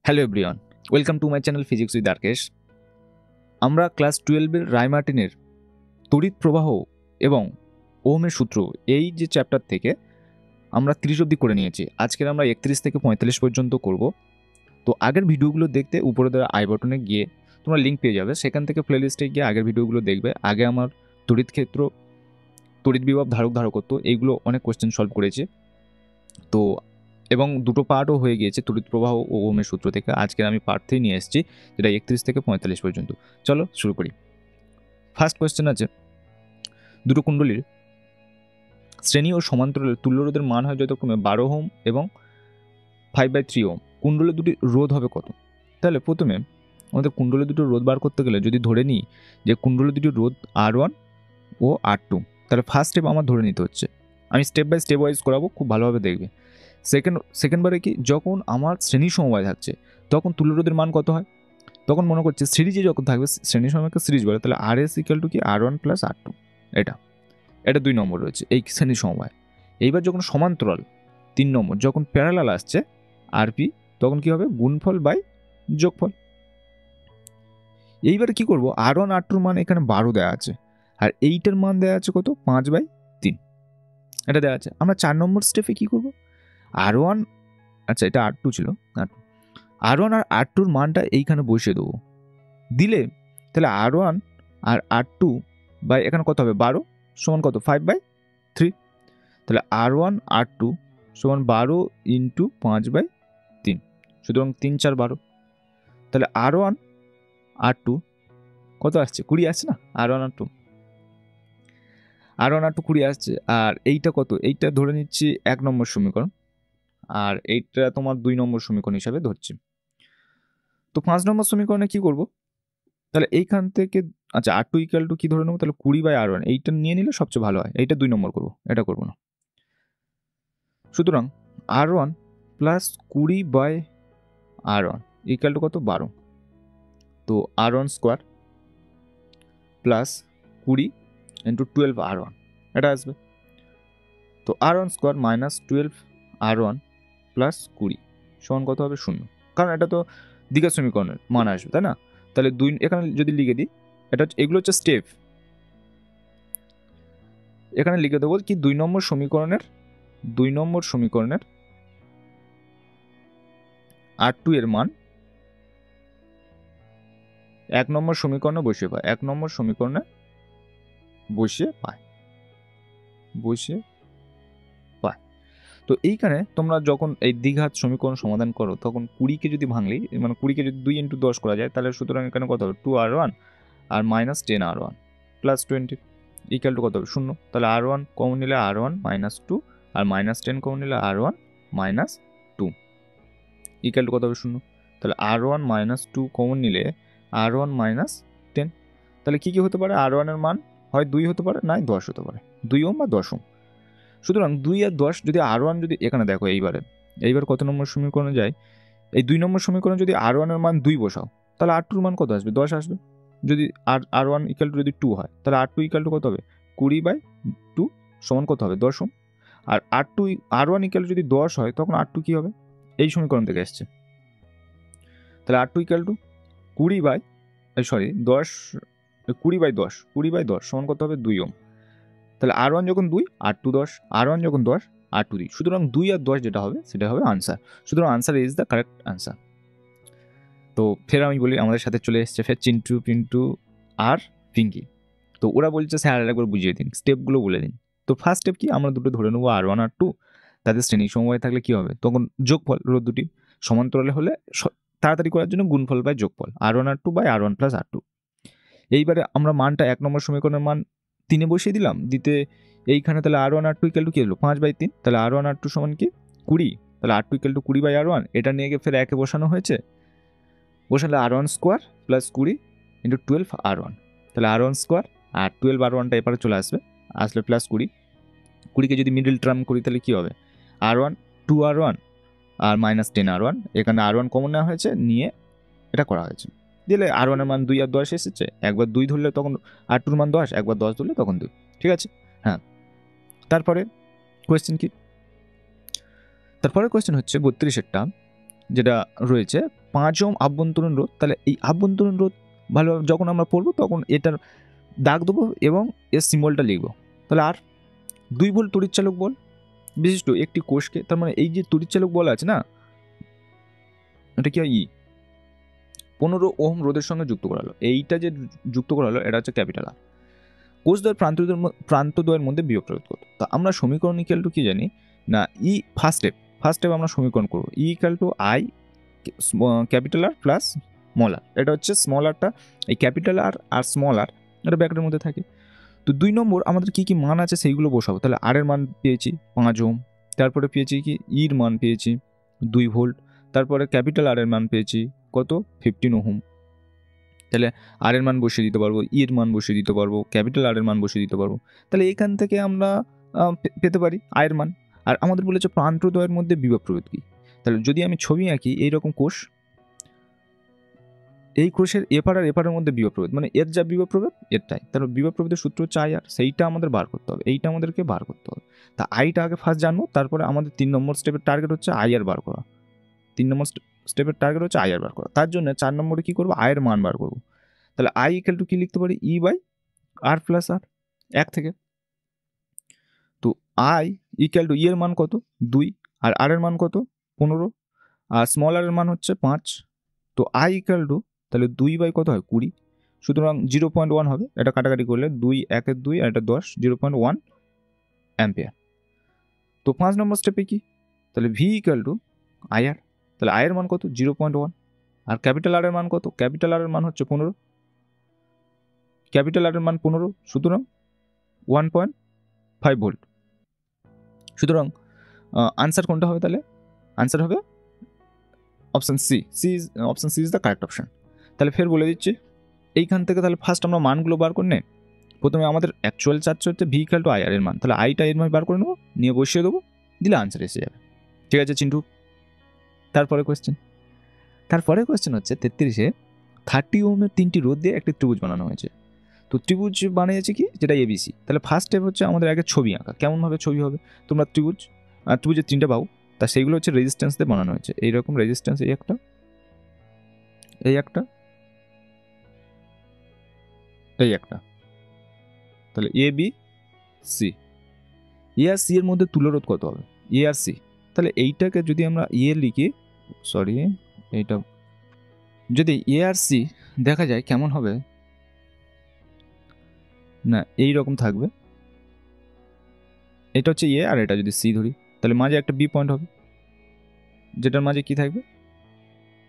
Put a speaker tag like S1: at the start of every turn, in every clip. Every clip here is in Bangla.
S1: Hello everyone, welcome to my channel physics with Arkesh. আমরা ক্লাস 12-এর রায়মার্টিনের তড়িৎ প্রবাহ এবং ওহমের সূত্র এই যে চ্যাপ্টার থেকে আমরা 30 অবধি করে নিয়েছি। আজকের আমরা 31 থেকে 45 পর্যন্ত করব। তো আগের ভিডিওগুলো দেখতে উপরে দেওয়া আই বাটনে গিয়ে তোমরা লিঙ্ক পেয়ে যাবে, সেখান থেকে প্লেলিস্টে গিয়ে আগের ভিডিওগুলো দেখবে। আগে আমার তড়িৎ ক্ষেত্র, তড়িৎ বিভব, ধারকত্ব এইগুলো অনেক কোয়েশ্চেন সলভ করেছি। তো এবং দুটো পার্টও হয়ে গিয়েছে তড়িৎ প্রবাহ ও ওহমের সূত্র থেকে। আজকের আমি পার্ট 3 নিয়ে এসেছি, যেটা 31 থেকে 45 পর্যন্ত। চলো শুরু করি। ফার্স্ট কোয়েশ্চেন আছে, দুটো কুণ্ডলীর শ্রেণী ও সমান্তরালের তুল্য রোধের মান হয় যথাক্রমে 12 ওহম এবং 5/3 ওহম। কুণ্ডলের দুটি রোধ হবে কত? তাহলে প্রথমে আমাদের কুণ্ডলের দুটো রোধ বার করতে গেলে যদি ধরে নিই যে কুণ্ডলের দুটি রোধ R1 ও R2, তাহলে ফার্স্ট স্টেপ আমার ধরে নিতে হচ্ছে। আমি স্টেপ বাই স্টেপ ওয়াইজ করাবো, খুব ভালোভাবে দেখবে। সেকেন্ডবারে কি, যখন আমার শ্রেণী সমবায় থাকছে তখন তুল্য রোধের মান কত হয়? তখন মনে করছে সিরিজে যখন থাকবে, শ্রেণী সময়কে সিরিজ বলে, তাহলে RS ইকুয়াল টু কি R1 প্লাস R2। এটা 2 নম্বর রয়েছে এই শ্রেণী সমবায়। এইবার যখন সমান্তরাল 3 নম্বর, যখন প্যারালাল আসছে RP, তখন কি হবে? গুণফল বাই যোগফল। এইবার কি করব, R1 R2-র মান এখানে 12 দেওয়া আছে, আর এইটার মান দেওয়া আছে কত? 5/3 এটা দেওয়া আছে। আমরা 4 নম্বর স্টেপে কি করব, R1, আচ্ছা এটা R2 ছিল, R1 আর R2-র মানটা এইখানে বসিয়ে দেবো। দিলে তাহলে R1 আর R2 বাই এখানে কত হবে? 12 সমান কত? 5/3। তাহলে R1 R2 সমান 12 ইন্টু 5/3, সুতরাং 3 4 12। তাহলে R1 R2 কত আসছে? 20 আসছে না? R1 R2 20 আসছে। আর এইটা কত? এইটা ধরে নিচ্ছি 1 নম্বর সমীকরণ, আর এইটা তোমার 2 নম্বর সমীকরণ হিসাবে ধরছি। তো 5 নম্বর সমীকরণে কি করব, তাহলে এইখান থেকে আচ্ছা R2 ইকুয়াল টু কি ধরে নেবো? তাহলে 20/R1, এইটা নিয়ে নিলে সবচেয়ে ভালো হয়। এইটা 2 নম্বর করবো, এটা করবো না। সুতরাং R1 plus 20/R1 equal to কত? 12। তো R1 square plus 20 into 12R1 এটা আসবে। তো R1 square minus 12R1 plus 20 সমান কত হবে? 0, কারণ এটা তো দ্বিঘাত সমীকরণের মান আসবে, তাই না? তাহলে 2 এখানে যদি লিখে দিই, এটা এগুলো হচ্ছে স্টেপ। এখানে লিখে দেবো কি, 2 নম্বর সমীকরণের R2 এর মান 1 নম্বর সমীকরণে বসিয়ে পায়, 1 নম্বর সমীকরণে বসিয়ে পায়। তো এইখানে তোমরা যখন এই দ্বিঘাত সমীকরণ সমাধান করো, তখন 20-কে যদি ভাঙলি, মানে 20-কে যদি 2 ইন্টু 10 করা যায়, তাহলে সুতরাং এখানে কত হবে? 2R1 আর minus 10R1 plus 20 equal to কত হবে? 0। তাহলে R1 কমন নিলে R1 মাইনাস 2 আর মাইনাস 10 কমন নিলে R1 মাইনাস 2 ইকুয়াল টু কত হবে? 0। তাহলে R1 মাইনাস 2 কমন নিলে R1 মাইনাস 10। তাহলে কি হতে পারে? R1 এর মান হয় 2 হতে পারে, নয় 10 হতে পারে, 2 ওহম বা 10 ওহম। সুতরাং 2 আর 10 যদি R1, যদি এখানে দেখো এইবার কত নম্বর সমীকরণে যায়, এই 2 নম্বর সমীকরণে যদি R1 এর মান 2 বসাও, তাহলে R2-র মান কত আসবে? 10 আসবে। যদি R1 ইকুয়াল টু যদি 2 হয়, তাহলে R2 ইকুয়াল টু কত হবে? 20/2 সমান কত হবে? 10 ohm. R R1 equal to যদি 10 হয়, তখন R2 কি হবে? এই সমীকরণ থেকে আসছে। তাহলে R2 ইকুয়াল টু 20/10 সমান কত হবে? 2 ওহম। তাহলে R1 যখন 2, R2 10, R1 যখন 10, R2 2। সুতরাং 2 আর 10 যেটা হবে সেটা হবে আনসার। সুতরাং answer is the correct answer. তো ফের আমি বলি, আমাদের সাথে চলে এসছে ফের চিন্টু, পিন্টু আর পিঙ্কি। তো ওরা বলছে স্যার একবার বুঝিয়ে দিন, স্টেপগুলো বলে দিন। তো ফার্স্ট স্টেপ কি, আমরা দুটো ধরে নেবো R1 আর 2, তাদের শ্রেণী সমবায় থাকলে কি হবে? তখন যোগফল, রোধ দুটি সমান্তরালে হলে তাড়াতাড়ি করার জন্য গুণফল বাই যোগফল, R1 R2 by R1 plus R2। এইবারে আমরা মানটা 1 নম্বর সমীকরণের মান 3-এ বসিয়ে দিলাম। দিতে এইখানে তাহলে R1 R2 ইকুয়াল টু কি হলো? 5/3। তাহলে R1 R2 সমান কি? 20। তাহলে R2 ইকুয়াল টু 20/R1, এটা নিয়ে গিয়ে ফের 1-এ বসানো হয়েছে। বসালে R1 square plus 20 into 12R1। তাহলে R1 স্কোয়ার আর 12R1টা এপারে চলে আসলে প্লাস 20-কে যদি মিডল টার্ম করি, তাহলে কি হবে? R1 2R1 আর মাইনাস 10R1, এখানে R1 কমন নেওয়া হয়েছে, নিয়ে এটা করা হয়েছে। দিলে R1 এর মান 2 আর 10 এসেছে। একবার 2 ধরলে তখন R2-র মান 10, একবার 10 ধরলে তখন 2। ঠিক আছে? হ্যাঁ। তারপরে কোয়েশ্চেন কি? তারপরে কোয়েশ্চেন হচ্ছে 32-এরটা, যেটা রয়েছে 5 ওহম আভ্যন্তরীণ রোধ, তাহলে এই আভ্যন্তরীণ রোধ ভালোভাবে যখন আমরা পড়বো তখন এটার দাগ দেবো এবং এর সিম্বলটা লিখবো। তাহলে আর 2 ভোল্ট তড়িৎচালক বল বিশিষ্ট একটি কোষকে, তার মানে এই যে তড়িৎচালক বল আছে না, এটা কি হয় 15 ওহম রোধের সঙ্গে যুক্ত করা হলো। এইটা যে যুক্ত করা হলো এটা হচ্ছে ক্যাপিটাল আর। কোষদ্বয়ের প্রান্তদ্বয়ের মধ্যে বিভব প্রয়োগ কত। তা আমরা সমীকরণ ইকুয়াল টু কি জানি না, ফার্স্ট স্টেপ আমরা সমীকরণ করবো equal to I capital R plus small R. এটা হচ্ছে স্মল আরটা এই ক্যাপিটাল আর আর স্মল আর এটা ব্র্যাকেটের মধ্যে থাকে। তো 2 নম্বর আমাদের কি কি মান আছে সেইগুলো বসাবো। তাহলে আর এর মান পেয়েছি 5 ওহম, তারপরে পেয়েছি কি ইর মান পেয়েছি 2 ভোল্ট, তারপরে ক্যাপিটাল আর এর মান পেয়েছি কত 15 ওহম। তাহলে আর এর মান বসিয়ে দিতে পারবো, ইর মান বসিয়ে দিতে পারবো, ক্যাপিটাল আর এর মান বসিয়ে দিতে পারবো। তাহলে এখান থেকে আমরা পেতে পারি আয়ের মান। আর আমাদের বলেছে প্রান্তদ্বয়ের মধ্যে বিভব প্রভেদ কি। তাহলে যদি আমি ছবি আঁকি এইরকম কোষ, এই কোষের এপার আর এপারের মধ্যে বিভব প্রভেদ মানে এর যা বিভব প্রভেদ এরটাই, তাহলে বিভব প্রভেদের সূত্র হচ্ছে আই আর, সেইটা আমাদের বার করতে হবে, এইটা আমাদেরকে বার করতে হবে। তা আইটা আগে ফার্স্ট জানবো, তারপরে আমাদের 3 নম্বর স্টেপের টার্গেট হচ্ছে আই আর বার করা। 3 নম্বর স্টেপের টার্গেট হচ্ছে আই আর বার করা। তার জন্য 4 নম্বরে কি করবো, আয়ের মান বার করবো। তাহলে আই ইকুয়াল টু কি লিখতে পারি, ই বাই আর প্লাস আর 1 থেকে। তো আই ইকুয়াল টু ই এর মান কত 2 আর আর এর মান কত 15 আর স্মল আর এর মান হচ্ছে 5। তো আই ইকুয়াল টু তাহলে 2 বাই কত হয় 20, সুতরাং 0.1 হবে। এটা কাটাকাটি করলে 2 1 2 আর এটা 10, 0.1 অ্যাম্পিয়ার। তো 5 নম্বর স্টেপে কি, তাহলে ভি ইকুয়াল টু আই আর, তাহলে আই এর মান কত 0.1 আর ক্যাপিটাল আর এর মান কত, ক্যাপিটাল আর এর মান হচ্ছে 15, ক্যাপিটাল আর এর মান 15, সুতরাং 1.5 ভোল্ট। সুতরাং আনসার কোনটা হবে, তাহলে আনসার হবে option C. Option C is the correct option. তাহলে ফের বলে দিচ্ছি এইখান থেকে, তাহলে ফার্স্ট আমরা মানগুলো বার করে নেই। প্রথমে আমাদের অ্যাকচুয়াল চার্জ হচ্ছে ভি ইকুয়াল টু আই আর এর মান, তাহলে আইটা এর মান বার করে নেবো, নিয়ে বসিয়ে দেবো, দিলে আনসার এসে যাবে। ঠিক আছে চিন্টু। তারপরে কোয়েশ্চেন হচ্ছে 33-এ 30 ওহমের 3টি রোধ দিয়ে একটি ত্রিভুজ বানানো হয়েছে। তো ত্রিভুজ বানিয়েছে কি, যেটা এবিসি। তাহলে ফার্স্ট স্টেপ হচ্ছে আমাদের আগে ছবি আঁকা। কেমনভাবে ছবি হবে, তোমরা ত্রিভুজের 3টে বাহু, তা সেইগুলো হচ্ছে রেজিস্ট্যান্স দিয়ে বানানো হয়েছে। এইরকম রেজিস্ট্যান্স এই একটা, এই একটা, তাহলে A B C. A R C এর মধ্যে তুল্যরোধ কত হবে, এ আর সি। তাহলে এইটাকে যদি আমরা লিখি, এইটা যদি এ আর সি দেখা যায় কেমন হবে না, এই রকম থাকবে। এটা হচ্ছে এ আর এটা যদি সি ধরি, তাহলে মাঝে একটা বি পয়েন্ট হবে, যেটার মাঝে কি থাকবে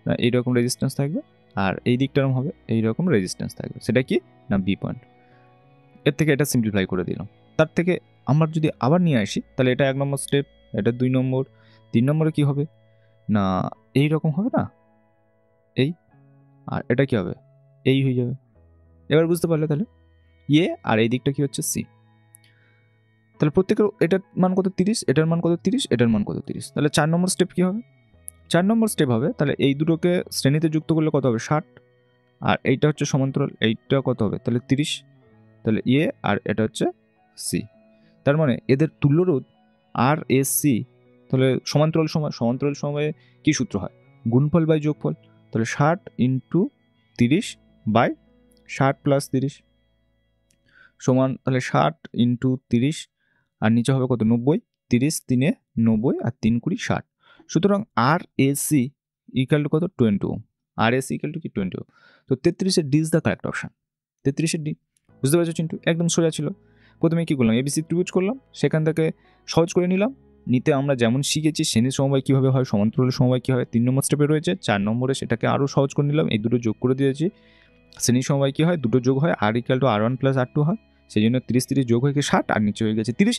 S1: না এইরকম রেজিস্ট্যান্স থাকবে, আর এই দিকটার হবে এইরকম রেজিস্ট্যান্স থাকবে, সেটা কি না বি পয়েন্ট। এর থেকে এটা সিম্পলিফাই করে দিলাম। তার থেকে আমরা যদি আবার নিয়ে আসি, তাহলে এটা 1 নম্বর স্টেপ, এটা 2 নম্বর, 3 নম্বরে কি হবে না এই রকম হবে না, এই, আর এটা কি হবে এই হয়ে যাবে। এবার বুঝতে পারলে, তাহলে এ আর এই দিকটা কি হচ্ছে সি। তাহলে প্রত্যেকের এটার মান কত 30, এটার মান কত 30, এটার মান কত 30। তাহলে 4 নম্বর স্টেপ কি হবে, 4 নম্বর স্টেপ হবে, তাহলে এই দুটোকে শ্রেণীতে যুক্ত করলে কত হবে 60, আর এইটা হচ্ছে সমান্তরাল, এইটা কত হবে তাহলে 30। তাহলে এ আর এটা হচ্ছে সি, তার মানে এদের তুল্যরোধ আর এস সি। তাহলে সমান্তরাল সময়ে কি সূত্র হয়, গুণফল বাই যোগফল। তাহলে 60 × 30 বাই 60 + 30 সমান, তাহলে 60 × 30 আর নিচে হবে কত 90, 30 3 90 আর 3 20 60। সুতরাং R S C equal to কত 20 ohm, R S equal to কি 20 ওহম। তো 33-এর D is the correct option. 33-এর ডি, বুঝতে পারছো চিন্টু, একদম সোজা ছিল। প্রথমে কি করলাম, এবিসি ত্রিভুজ করলাম, সেখান থেকে সহজ করে নিলাম। নিতে আমরা যেমন শিখেছি শ্রেণীর সমবায় কীভাবে হয়, সমান্তরাল সমবায় কী হয় 3 নম্বর স্টেপে রয়েছে। 4 নম্বরে সেটাকে আরও সহজ করে নিলাম, এই দুটো যোগ করে দিয়েছি। শ্রেণীর সমবায় কী হয়, দুটো যোগ হয়, আর ইকুয়াল টু R1 + R2 হয়। সেই জন্য 30 যোগ হয়ে গিয়ে 60 আর নিচে হয়ে গেছে 30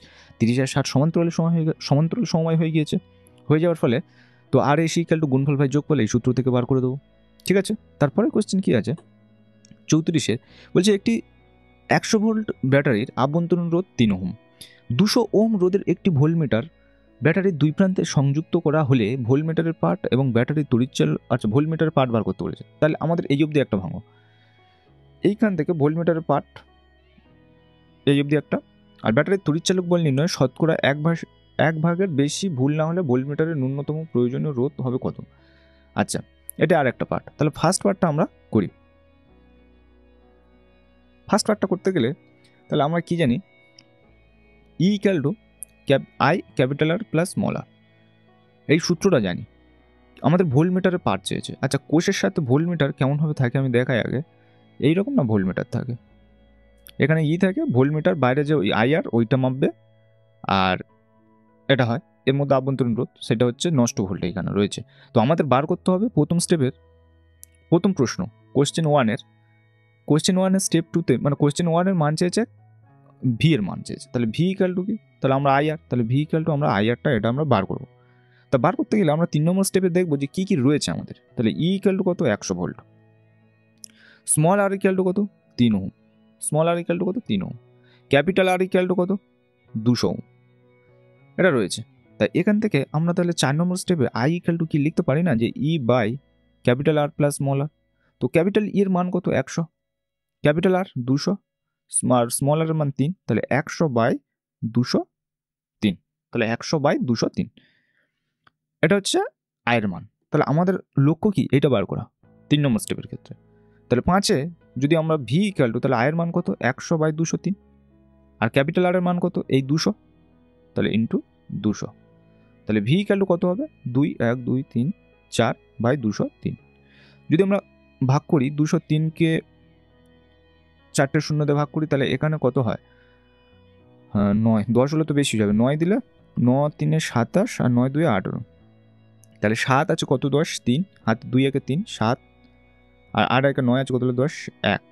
S1: আর 60 সমান্তরাল সময় হয়ে গিয়েছে। হয়ে যাওয়ার ফলে তো আর এস ইকুয়াল টু গুণফল বাই যোগফল, এই সূত্র থেকে বার করে দেবো। ঠিক আছে, তারপরে কোয়েশ্চেন কি আছে 34-এ বলছে একটি 100 ভোল্ট ব্যাটারির আভ্যন্তরীণ রোধ 3 ওহম। 200 ওহম রোধের একটি ভোল্টমিটার ব্যাটারির দুই প্রান্তে সংযুক্ত করা হলে ভোল্টমিটারের পার্ট এবং ব্যাটারির তড়িৎচাল, আচ্ছা ভোল্টমিটারের পার্ট বার করতে বলেছে। তাহলে আমাদের এই অবধি একটা ভাঙো, এইখান থেকে ভোল্টমিটারের পার্ট এই অবধি একটা, আর ব্যাটারির তড়িৎচালক বল নির্ণয় শতকরা 1 ভাগের বেশি ভুল না হলে ভোল্টমিটারের ন্যূনতম প্রয়োজনীয় রোধ হবে কত। আচ্ছা, এটা আর একটা পার্ট। তাহলে ফার্স্ট পার্টটা আমরা করি। ফার্স্ট পার্টটা করতে গেলে তাহলে আমরা কি জানি, E equal to I capital R plus small R, এই সূত্রটা জানি। আমাদের ভোল্টমিটারের পার্ট চেয়েছে। আচ্ছা, কোষের সাথে ভোল্টমিটার কেমনভাবে থাকে আমি দেখাই আগে। এইরকম না, ভোল্টমিটার থাকে, এখানে ই থাকে, ভোল্টমিটার বাইরে যে ওই আই আর ওইটা মাপবে, আর এটা হয় এর মধ্যে আভ্যন্তরীণ রোধ, সেটা হচ্ছে নষ্ট ভোল্ট এখানে রয়েছে। তো আমাদের বার করতে হবে প্রথম স্টেপের প্রথম প্রশ্ন, কোশ্চেন ওয়ানের স্টেপ টুতে, মানে কোশ্চেন ওয়ানের মান চেয়েছে, ভি এর মান চেয়েছে। তাহলে ভি ইকাল টু কি, তাহলে আমরা আই আর, তাহলে ভি ইকাল টু আমরা আই আরটা এটা আমরা বার করবো। তা বার করতে গেলে আমরা 3 নম্বর স্টেপে দেখবো যে কী কী রয়েছে আমাদের। তাহলে ই ইকাল টু কত, 100 volt. Small R equal to কত, 3 ohm. Small R equal to কত, 3 ohm. Capital R equal to কত, 200 ওহম। এটা রয়েছে। তাই এখান থেকে আমরা তাহলে 4 নম্বর স্টেপে আই ইকাল টু কি লিখতে পারি না, যে E by capital R plus small আর। তো ক্যাপিটাল ই এর মান কত, 100, ক্যাপিটাল আর 200, স্মল আর এর মান 3, তাহলে 100 বাই 203, তাহলে 100 বাই 203, এটা হচ্ছে আয়ের মান। তাহলে আমাদের লক্ষ্য কি, এটা বার করা 3 নম্বর স্টেপের ক্ষেত্রে। তাহলে 5-এ যদি আমরা ভি ইকাল টু, তাহলে আয়ের মান কত, 100 বাই 203, আর ক্যাপিটাল আর এর মান কত, এই 200, তাহলে ইন্টু 200, তাহলে ভি ইকাল টু কত হবে, 2 1 2 3 4 বাই 203। যদি আমরা ভাগ করি 203কে 4টে শূন্যতে ভাগ করি, তাহলে এখানে কত হয়, 9, 10 হলে তো বেশি যাবে, 9 দিলে 9 3 27 আর 9 2 18, তাহলে 7 আছে কত, 10, 3 হাতে 2 একে 3 7, আর 8 একে 9 আছে কত হলো 10 1,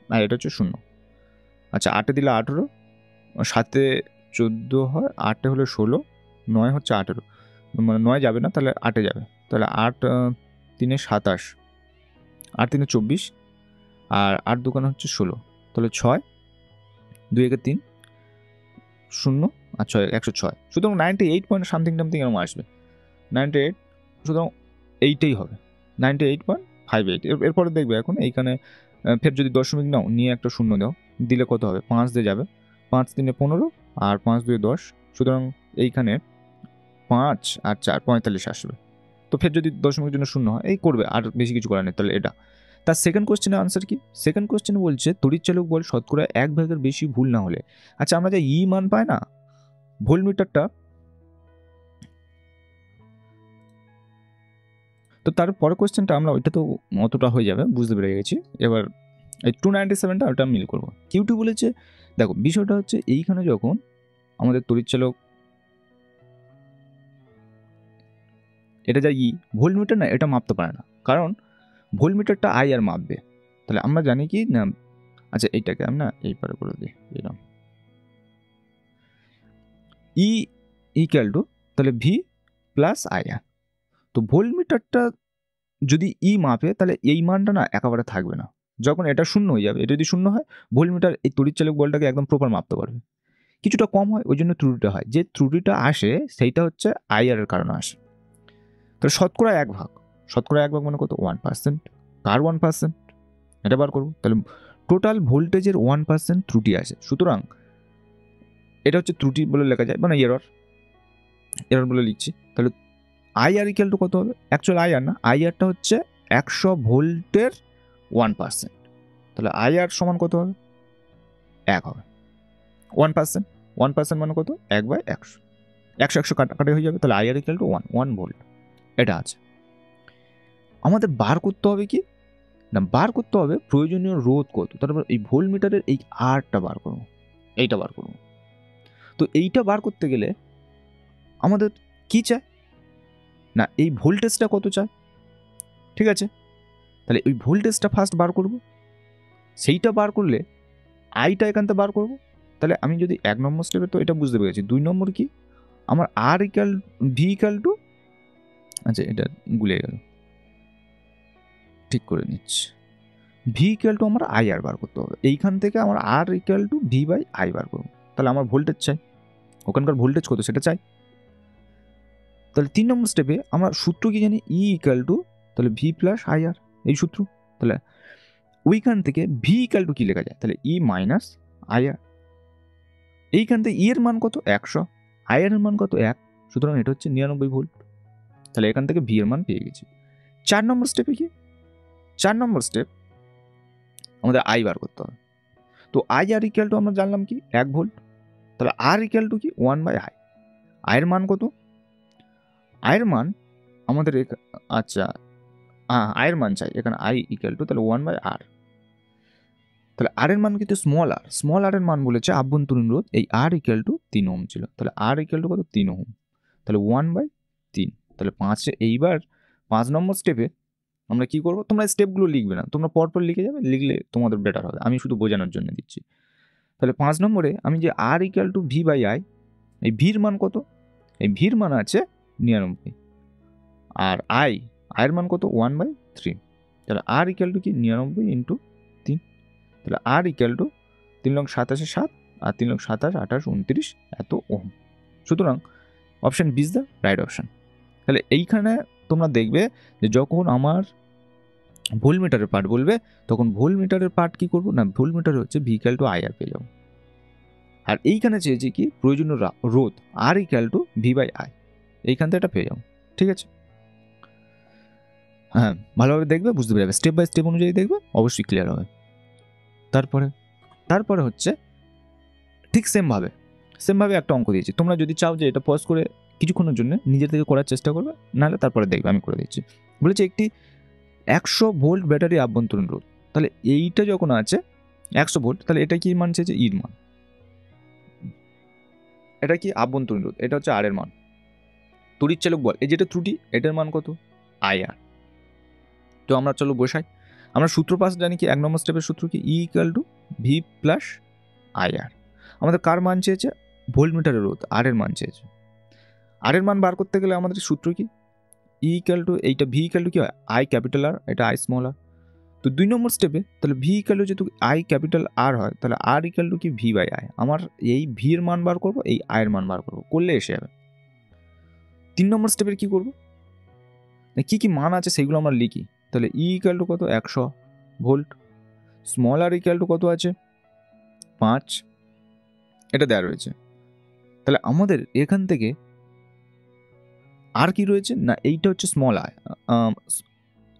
S1: আর এটা হচ্ছে 0। আচ্ছা, 8 দিলে 18, 7 14 হয়, 8 হলে 16, 9 হচ্ছে 18, মানে 9 যাবে না, তাহলে 8 যাবে। তাহলে 8 3 27, 8 3 24, আর 8 2 হচ্ছে 16, তাহলে 6 2 একে 3 0 আর 6 106। সুতরাং 98 পয়েন্ট সামথিং এরকম আসবে, 98। সুতরাং এইটাই হবে 98.58। এরপরে দেখবে এখন এইখানে ফের যদি দশমিক নাও, নিয়ে একটা শূন্য দাও, দিলে কত হবে, 5 দিয়ে যাবে, 5 3 15 আর 5 2 10, সুতরাং এইখানে 5 আর 4 45 আসবে। তো ফের যদি দশমিকের জন্য শূন্য হয়, এই করবে, আর বেশি কিছু করার নেই। তাহলে এটা তার সেকেন্ড কোশ্চেনের আনসার কি, সেকেন্ড কোশ্চেন বলছে তড়িৎচালক বল শতকরা 1 ভাগের বেশি ভুল না হলে। আচ্ছা, আমরা যে ই মান পাই না ভোল্টমিটারটা, তো তার পরের কোশ্চেনটা আমরা, ওইটা তো অতটা হয়ে যাবে, বুঝতে পেরে গেছি। এবার এই 297টা ওটা মিল করবো। কিউটি বলেছে, দেখো বিষয়টা হচ্ছে এইখানে যখন আমাদের তড়িৎচালক, এটা যা ই ভোল্টমিটার না, এটা মাপতে পারে না, কারণ ভোল্টমিটারটা আই আর মাপবে। তাহলে আমরা জানি কি না, আচ্ছা এইটাকে আমি না এই পারে করে দিই, এরকম ই ইকুয়াল টু, তাহলে ভি প্লাস আই আর। তো ভোল্টমিটারটা যদি ই মাপে, তাহলে এই মানটা না একেবারে থাকবে না, যখন এটা শূন্য হয়ে যাবে, এটা যদি শূন্য হয়, ভোল্টমিটার এই তড়িৎচালক বলটাকে একদম প্রপার মাপতে পারবে। কিছুটা কম হয়, ওই জন্য ত্রুটিটা হয়, যে ত্রুটিটা আসে সেইটা হচ্ছে আইআর এর কারণে আসে। তাহলে শতকরা 1 ভাগ, শতকরা 1 ভাগ মানে কত, 1%। কার 1%, এটা বার করবো। তাহলে টোটাল ভোল্টেজের 1% ত্রুটি আসে, সুতরাং এটা হচ্ছে ত্রুটি বলে লেখা যায়, মানে এরর বলে লিখছি। তাহলে আইআর ইকুয়াল টু কত হবে, অ্যাকচুয়াল আইআর না, আইআরটা হচ্ছে 100 ভোল্টের 1%, তাহলে আইআর সমান কত হবে, 1 হবে। 1% মানে কত, 1/100, 100 কাটাকাটি হয়ে যাবে, তাহলে আইআর ইকুয়াল টু 1 ভোল্ট। এটা আছে। আমাদের বার করতে হবে কি না, বার করতে হবে প্রয়োজনীয় রোধ কত, তারপর এই ভোল্টমিটারের এই আরটা বার করবো, এইটা বার করবো। তো এইটা বার করতে গেলে আমাদের কি চাই না, এই ভোল্টেজটা কত চাই, ঠিক আছে। তাহলে ওই ভোল্টেজটা ফার্স্ট বার করব, সেইটা বার করলে আইটা এখান থেকে বার করব। তাহলে আমি যদি 1 নম্বর স্টেপে তো এটা বুঝতে পেরেছি, 2 নম্বর কি, আমার আর ইকাল ভি ইকাল টু, আচ্ছা এটা গুলিয়ে গেল, ঠিক করে নিচ্ছি, ভি ইকাল টু আমার আই আর বার করতে হবে। এইখান থেকে আমার R equal to V by I বার করবো। তাহলে আমার ভোল্টেজ চাই, ওখানকার ভোল্টেজ কত সেটা চাই। তাহলে 3 নম্বর স্টেপে আমরা সূত্র কি জানি, ই ইকাল টু, তাহলে ভি প্লাস আই আর, এই সূত্র। তাহলে ওইখান থেকে ভি ইকাল টু কি লেখা যায়, তাহলে ই মাইনাস আই আর। এইখান থেকে ই এর মান কত, 100, আই আর এর মান কত, 1, সুতরাং এটা হচ্ছে 99 ভোল্ট। তাহলে এখান থেকে ভি এর মান পেয়ে গেছি। 4 নম্বর স্টেপে কি? 4 নম্বর স্টেপ আমাদের আই বার করতে হবে। তো আই আর ইকুয়াল টু আমরা জানলাম কি 1 ভোল্ট, তাহলে আর ইকুয়াল টু কি 1/i। আয়ের মান কত? আয়ের মান আমাদের আচ্ছা আয়ের মান চাই এখানে, আই ইকুয়াল টু তাহলে 1/r। তাহলে আর এর মান কিন্তু স্মল আর এর মান বলেছে আভ্যন্তরীণ রোধ, এই আর ইকুয়াল টু 3 ওহম ছিল, তাহলে আর ইকুয়াল টু কত 3 ওহম, তাহলে 1/3। তাহলে 5 এইবার 5 নম্বর স্টেপে আমরা কি করব? তোমরা স্টেপগুলো লিখবে না, তোমরা পরপর লিখে যাবে, লিখলে তোমাদের বেটার হবে, আমি শুধু বোঝানোর জন্য দিচ্ছি। তাহলে 5 নম্বরে আমি যে আর ইকুয়াল টু v/i, এই ভির মান কত? এই ভির মান আছে 99, আর আয়ের মান কত 1/3। তাহলে আর ইকুয়াল টু কি 99 ইন্টু 3, তাহলে আর ইকুয়াল টু 3 লং 27 7 আর 3 লং 27 28 29 এত ওহম। সুতরাং option B is the right option. তাহলে এইখানে তোমরা দেখবে যে যখন আমার ভোল্টমিটারের পার্ট বলবে তখন ভোল্টমিটারের পার্ট কি করব না, ভোল্টমিটার হচ্ছে ভি ইকুয়াল টু আইআর পেয়ে যাবো। আর এইখানে চেয়েছি কি প্রয়োজনীয় রোধ আর ইকুয়াল টু v/i, এইখান থেকে এটা পেয়ে যাবো। ঠিক আছে, হ্যাঁ ভালোভাবে দেখবে, বুঝতে পারবে, স্টেপ বাই স্টেপ অনুযায়ী দেখবে, অবশ্যই ক্লিয়ার হবে। তারপরে হচ্ছে ঠিক সেমভাবে একটা অঙ্ক দিয়েছি, তোমরা যদি চাও যে এটা পজ করে কিছুক্ষণের জন্য নিজের থেকে করার চেষ্টা করবে, নাহলে তারপরে দেখবে আমি করে দিচ্ছি। বলেছে একটি 100 ভোল্ট ব্যাটারি আভ্যন্তরীণ রোধ, তাহলে এইটা যখন আছে 100 ভোল্ট, তাহলে এটা কি মান চেয়েছে? ইর মান। এটা কি আভ্যন্তরীণ রোধ, এটা হচ্ছে আর এর মান। তড়িৎ চালক বল, এই যেটা ত্রুটি, এটার মান কত? আইআর। তো আমরা চলো বসাই, আমরা সূত্র পাস জানি কি 1 নম্বর স্টেপের সূত্র কি ই equal two V plus IR. আমাদের কার মান চেয়েছে? ভোল্টমিটারের রোধ আর এর মান চেয়েছে। আর এর মান বার করতে গেলে আমাদের সূত্র কি ই ইকুয়াল টু, এইটা ভি ইকুয়াল টু কি হয় আই ক্যাপিটাল আর, এটা আই স্মল আর। তো 2 নম্বর স্টেপে তাহলে ভি ইকুয়াল টু যেহেতু আই ক্যাপিটাল আর হয়, তাহলে আর ইকুয়াল টু কি v/i। আমার এই ভি এর মান বার করবো, এই আই এর মান বার করবো, করলে এসে যাবে। 3 নম্বর স্টেপের কি করবো, কি কি মান আছে সেগুলো আমরা লিখি। তাহলে ই ইকুয়াল টু কত 100 volt, small R equal to কত আছে 5, এটা দেওয়া রয়েছে। তাহলে আমাদের এখান থেকে আর কি রয়েছে না, এইটা হচ্ছে small I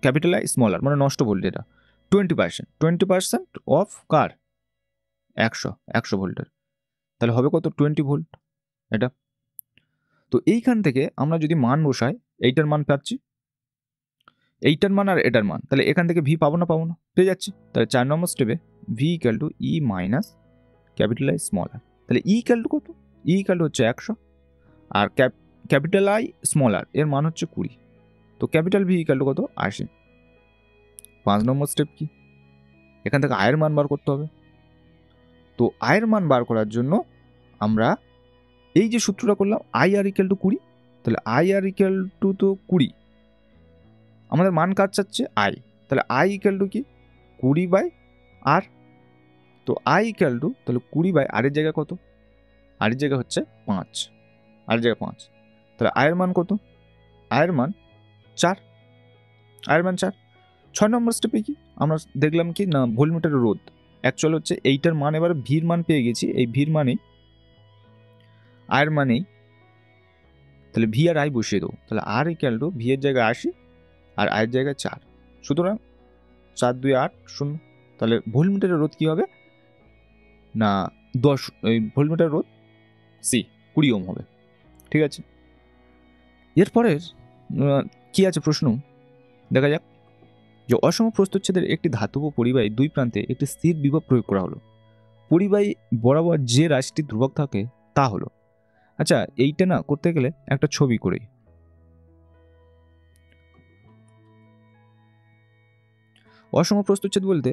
S1: capital I small R, মানে নষ্ট ভোল্ট, এটা 20% অফ কার 100 ভোল্টের, তাহলে হবে কত 20 ভোল্ট এটা। তো এইখান থেকে আমরা যদি মান বসাই, এইটার মান পাচ্ছি, এইটার মান আর এটার মান, তাহলে এখান থেকে ভি পাবো না পেয়ে যাচ্ছি। তাহলে 4 নম্বর স্টেপে V equal to E minus capital I small R, তাহলে ই ইকুয়াল টু কত? ই ইকুয়াল টু হচ্ছে 100, আর ক্যাপিটাল আই স্মল আর এর মান হচ্ছে 20, তো ক্যাপিটাল ভি ইকুয়াল টু কত 80। 5 নম্বর স্টেপ কি, এখান থেকে আয়ের মান বার করতে হবে। তো আয়ের মান বার করার জন্য আমরা এই যে সূত্রটা করলাম আই আর ইকুয়াল টু 20, তাহলে আই আর ইকুয়াল টু তো 20, আমাদের মান কার চাচ্ছে আই, তাহলে আই ইকুয়াল টু কি 20/r। তো আই ইকুয়াল টু তাহলে 20/r এর জায়গায় কত, আর এর জায়গা হচ্ছে 5, আর জায়গা 5, তাহলে আয়ের মান কত? আয়ের মান 4, আয়ের মান 4। 6 নম্বর স্টেপে কি আমরা দেখলাম কি না, ভোল্টমিটারের রোধ অ্যাকচুয়াল হচ্ছে এইটার মান, এবার ভির মান পেয়ে গেছি, এই ভির মানেই আয়ের মানেই, তাহলে ভি আর আই বসিয়ে দেবো, তাহলে আর ইকুয়াল টু ভি এর জায়গায় 80 আর আয়ের জায়গায় 4, সুতরাং 4 2 8 0, তাহলে ভোল্টমিটারের রোধ কি হবে না 10, ভোল্টমিটার রোধ সি 20 ওহম হবে। ঠিক আছে, এরপরের কি আছে প্রশ্ন দেখা যাক। যে অসম প্রস্থচ্ছেদের একটি ধাতব পরিবাহী দুই প্রান্তে একটি স্থির বিভব প্রয়োগ করা হলো, পরিবাহী বরাবর যে রাশিটি ধ্রুবক থাকে তা হলো। আচ্ছা এইটা না করতে গেলে একটা ছবি করি। অসম প্রস্থচ্ছেদ বলতে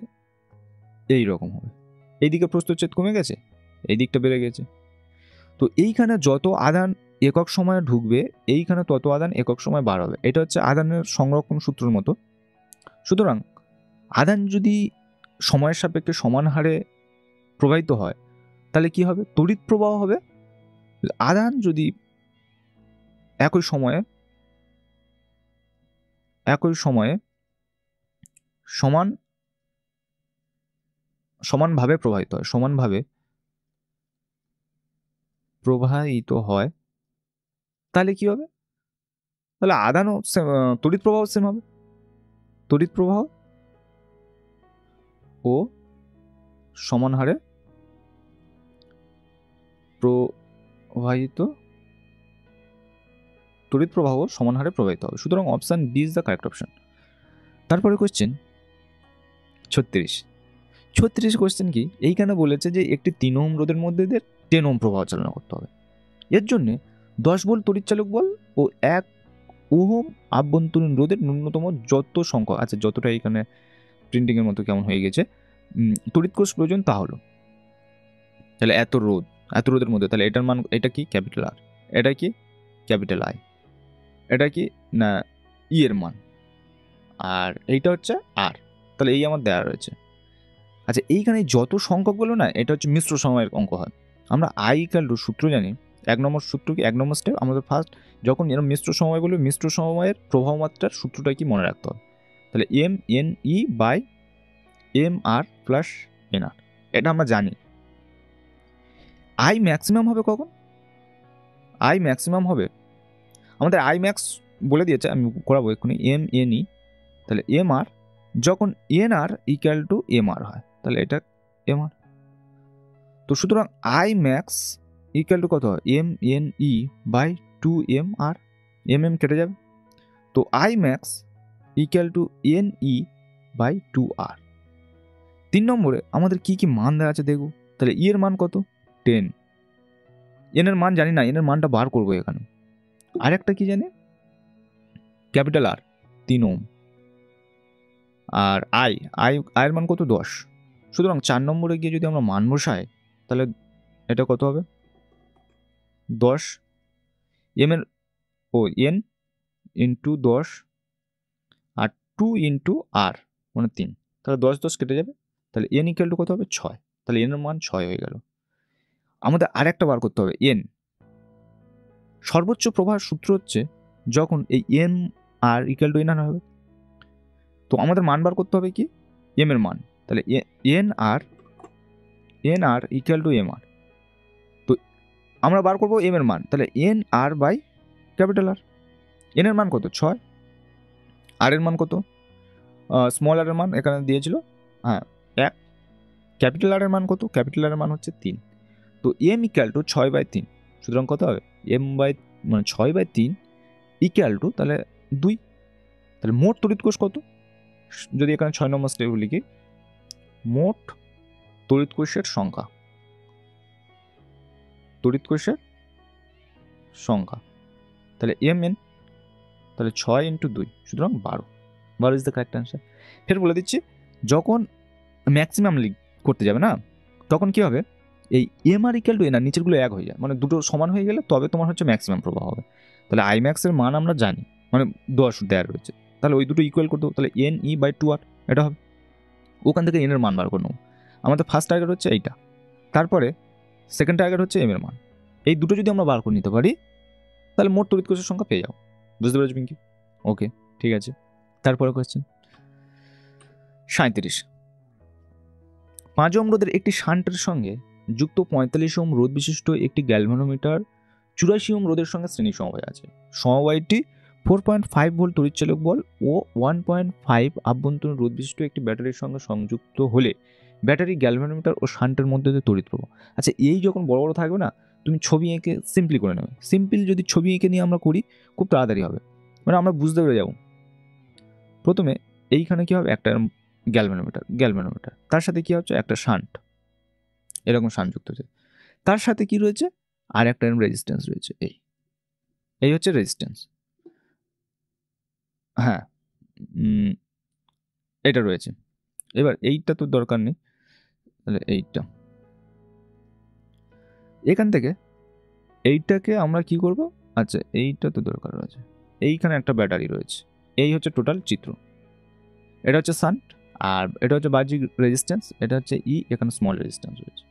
S1: এই রকম হবে, এইদিকে প্রস্থচ্ছেদ কমে গেছে, এই দিকটা বেড়ে গেছে, তো এইখানে যত আধান একক সময়ে ঢুকবে এইখানে তত আধান একক সময় বার হবে, এটা হচ্ছে আধানের সংরক্ষণ সূত্রের মতো। সুতরাং আধান যদি সময়ের সাপেক্ষে সমান হারে প্রবাহিত হয় তাহলে কি হবে, তড়িৎ প্রবাহ হবে। আধান যদি একই সময়ে সমানভাবে প্রবাহিত হয় তাহলে কি হবে, তাহলে আধানও তড়িৎ প্রবাহ সেম হবে। তড়িৎ প্রবাহ ও সমান হারে প্রবাহিত তড়িৎ প্রবাহ সমান হারে প্রবাহিত হবে। সুতরাং option B is the correct option. তারপরে কোশ্চেন 36 কোশ্চেন কি, এইখানে বলেছে যে একটি 3 ওহম রোধের মধ্যে দিয়ে 10 ওহম প্রবাহ চালনা করতে হবে। এর জন্য 10 ভোল্ট তড়িৎচালক বল ও 1 ওহম আভ্যন্তরীণ রোধের ন্যূনতম যত সংখ্যক, আচ্ছা যতটা এখানে প্রিন্টিংয়ের মতো কেমন হয়ে গেছে, তড়িৎ কোষ প্রয়োজন তা হলো, তাহলে এত রোধের মধ্যে, তাহলে এটার মান, এটা কি ক্যাপিটাল আর, এটা কি ক্যাপিটাল আই, এটা কি না ই এর মান, আর এইটা হচ্ছে আর, তাহলে এই আমার দেওয়া রয়েছে। আচ্ছা এইখানে যত সংখ্যকগুলো না, এটা হচ্ছে মিশ্র সময়ের অঙ্ক হয়। আমরা আই ইকুয়াল টু সূত্র জানি, 1 নম্বর সূত্র কি, 1 নম্বর স্টেপ আমাদের ফার্স্ট যখন এরকম মিশ্র সময় বলবে, মিশ্র সময়ের প্রবাহ মাত্রার সূত্রটা কি মনে রাখতে হবে। তাহলে M N E by M R plus N R, এটা আমরা জানি। আই ম্যাক্সিমাম হবে কখন, আই ম্যাক্সিমাম হবে আমাদের আই ম্যাক্স বলে দিয়েছে, আমি করাবো এক্ষুনি, এম এন ই, তাহলে এম আর যখন N R equal to M R হয়, তাহলে এটা এম আর। তো সুতরাং আই ম্যাক্স ইকুয়াল টু কত হয়, M N E by 2 M R, M M কেটে যাবে, তো I max equal to N E by 2 R. 3 নম্বরে আমাদের কি কি মান দেওয়া আছে দেখব, তাহলে ই এর মান কত 10, এন এর মান জানি না, এন এর মানটা বার করবো এখানে। আরেকটা কি জানি, ক্যাপিটাল আর 3 ওহম, আর আয়ের মান কত 10। সুতরাং 4 নম্বরে গিয়ে যদি আমরা মান বসাই, তাহলে এটা কত হবে 10 এম এর এন ইন্টু 10 আর 2 ইন্টু আর মানে 3, তাহলে 10 কেটে যাবে, তাহলে এন ইকুয়াল টু কত হবে 6, তাহলে এন এর মান 6 হয়ে গেল। আমাদের আরেকটা বার করতে হবে, এন সর্বোচ্চ প্রবাহের সূত্র হচ্ছে যখন এই M R equal to N R হবে, তো আমাদের মান বার করতে হবে কি এম এর মান, তাহলে N R equal to M R, তো আমরা বার করবো এম এর মান, তাহলে N R by capital R. N এর মান কত 6, আর এর মান কত, স্মল আর এর মান এখানে দিয়েছিল 1, ক্যাপিটাল আর এর মান কত, ক্যাপিটাল আর এর মান হচ্ছে 3, তো এম ইকুয়াল টু 6/3, সুতরাং কত হবে এম বাই মানে 6/3 ইকুয়াল টু তাহলে 2, তাহলে মোট তড়িৎ কোষ কত, যদি এখানে 6 নম্বর স্টেপ লিখি, মোট তড়িৎ কোষের সংখ্যা, তাহলে এম এন, তাহলে 6 ইন্টু 2, সুতরাং 12 ইজ দ্য কারেক্ট অ্যান্সার। ফের বলে দিচ্ছি, যখন ম্যাক্সিমাম করতে যাবে না, তখন কি হবে, এই M R equal to N R নিচেরগুলো এক হয়ে যায়, মানে দুটো সমান হয়ে গেলে তবে তোমার হচ্ছে ম্যাক্সিমাম প্রবাহ হবে। তাহলে আই ম্যাক্সের মান আমরা জানি, মানে 10 দেওয়া রয়েছে, তাহলে ওই দুটো ইকুয়াল করে দেবো, তাহলে এন ই বাই 2 আর এটা হবে, ওখান থেকে এন এর মান বার করে নেবো। আমাদের ফার্স্ট টার্গেট হচ্ছে এইটা, তারপরে সেকেন্ড টার্গেট হচ্ছে এম এর মান, এই দুটো যদি আমরা বার করে নিতে পারি, তাহলে মোট তড়িৎ কোষের সংখ্যা পেয়ে যাও। বুঝতে পেরেছো পিঙ্কি? ওকে ঠিক আছে। তারপরে কোয়েশ্চেন 37, 5 ওহম রোধের একটি শান্টের সঙ্গে যুক্ত 45 ওহম রোধ বিশিষ্ট একটি গ্যালভানোমিটার 84 ওহম রোধের সঙ্গে শ্রেণী সমবায় আছে। সমবায়টি 4.5 ভোল্ট তড়িৎচালক বল ও 1.5 আভ্যন্তরীণ রোধ বিশিষ্ট একটি ব্যাটারির সঙ্গে সংযুক্ত হলে ব্যাটারি, গ্যালভানোমিটার ও শান্টের মধ্যে দিয়ে তড়িৎ প্রবাহ। আচ্ছা এই যখন বড় বড় থাকবে না, তুমি ছবি এঁকে সিম্পলি করে নেবে, সিম্পল যদি ছবি এঁকে নিয়ে আমরা করি খুব তাড়াতাড়ি হবে, মানে আমরা বুঝতে পেরে যাব। প্রথমে এইখানে কি হবে, একটা গ্যালভানোমিটার, তার সাথে কি হচ্ছে একটা শান্ট, এরকম শান্ট যুক্ত হচ্ছে, তার সাথে কি রয়েছে আর একটা রেজিস্ট্যান্স রয়েছে, এই হচ্ছে রেজিস্ট্যান্স, হ্যাঁ এটা রয়েছে। এবার এইটা তো দরকার নেই, তাহলে এইটা এখান থেকে এইটাকে আমরা কি করব, আচ্ছা এইটা তো দরকার রয়েছে, এইখানে একটা ব্যাটারি রয়েছে, এই হচ্ছে টোটাল চিত্র, এটা হচ্ছে শান্ট, আর এটা হচ্ছে বাহ্যিক রেজিস্ট্যান্স, এটা হচ্ছে ই, এখানে স্মল রেজিস্ট্যান্স রয়েছে।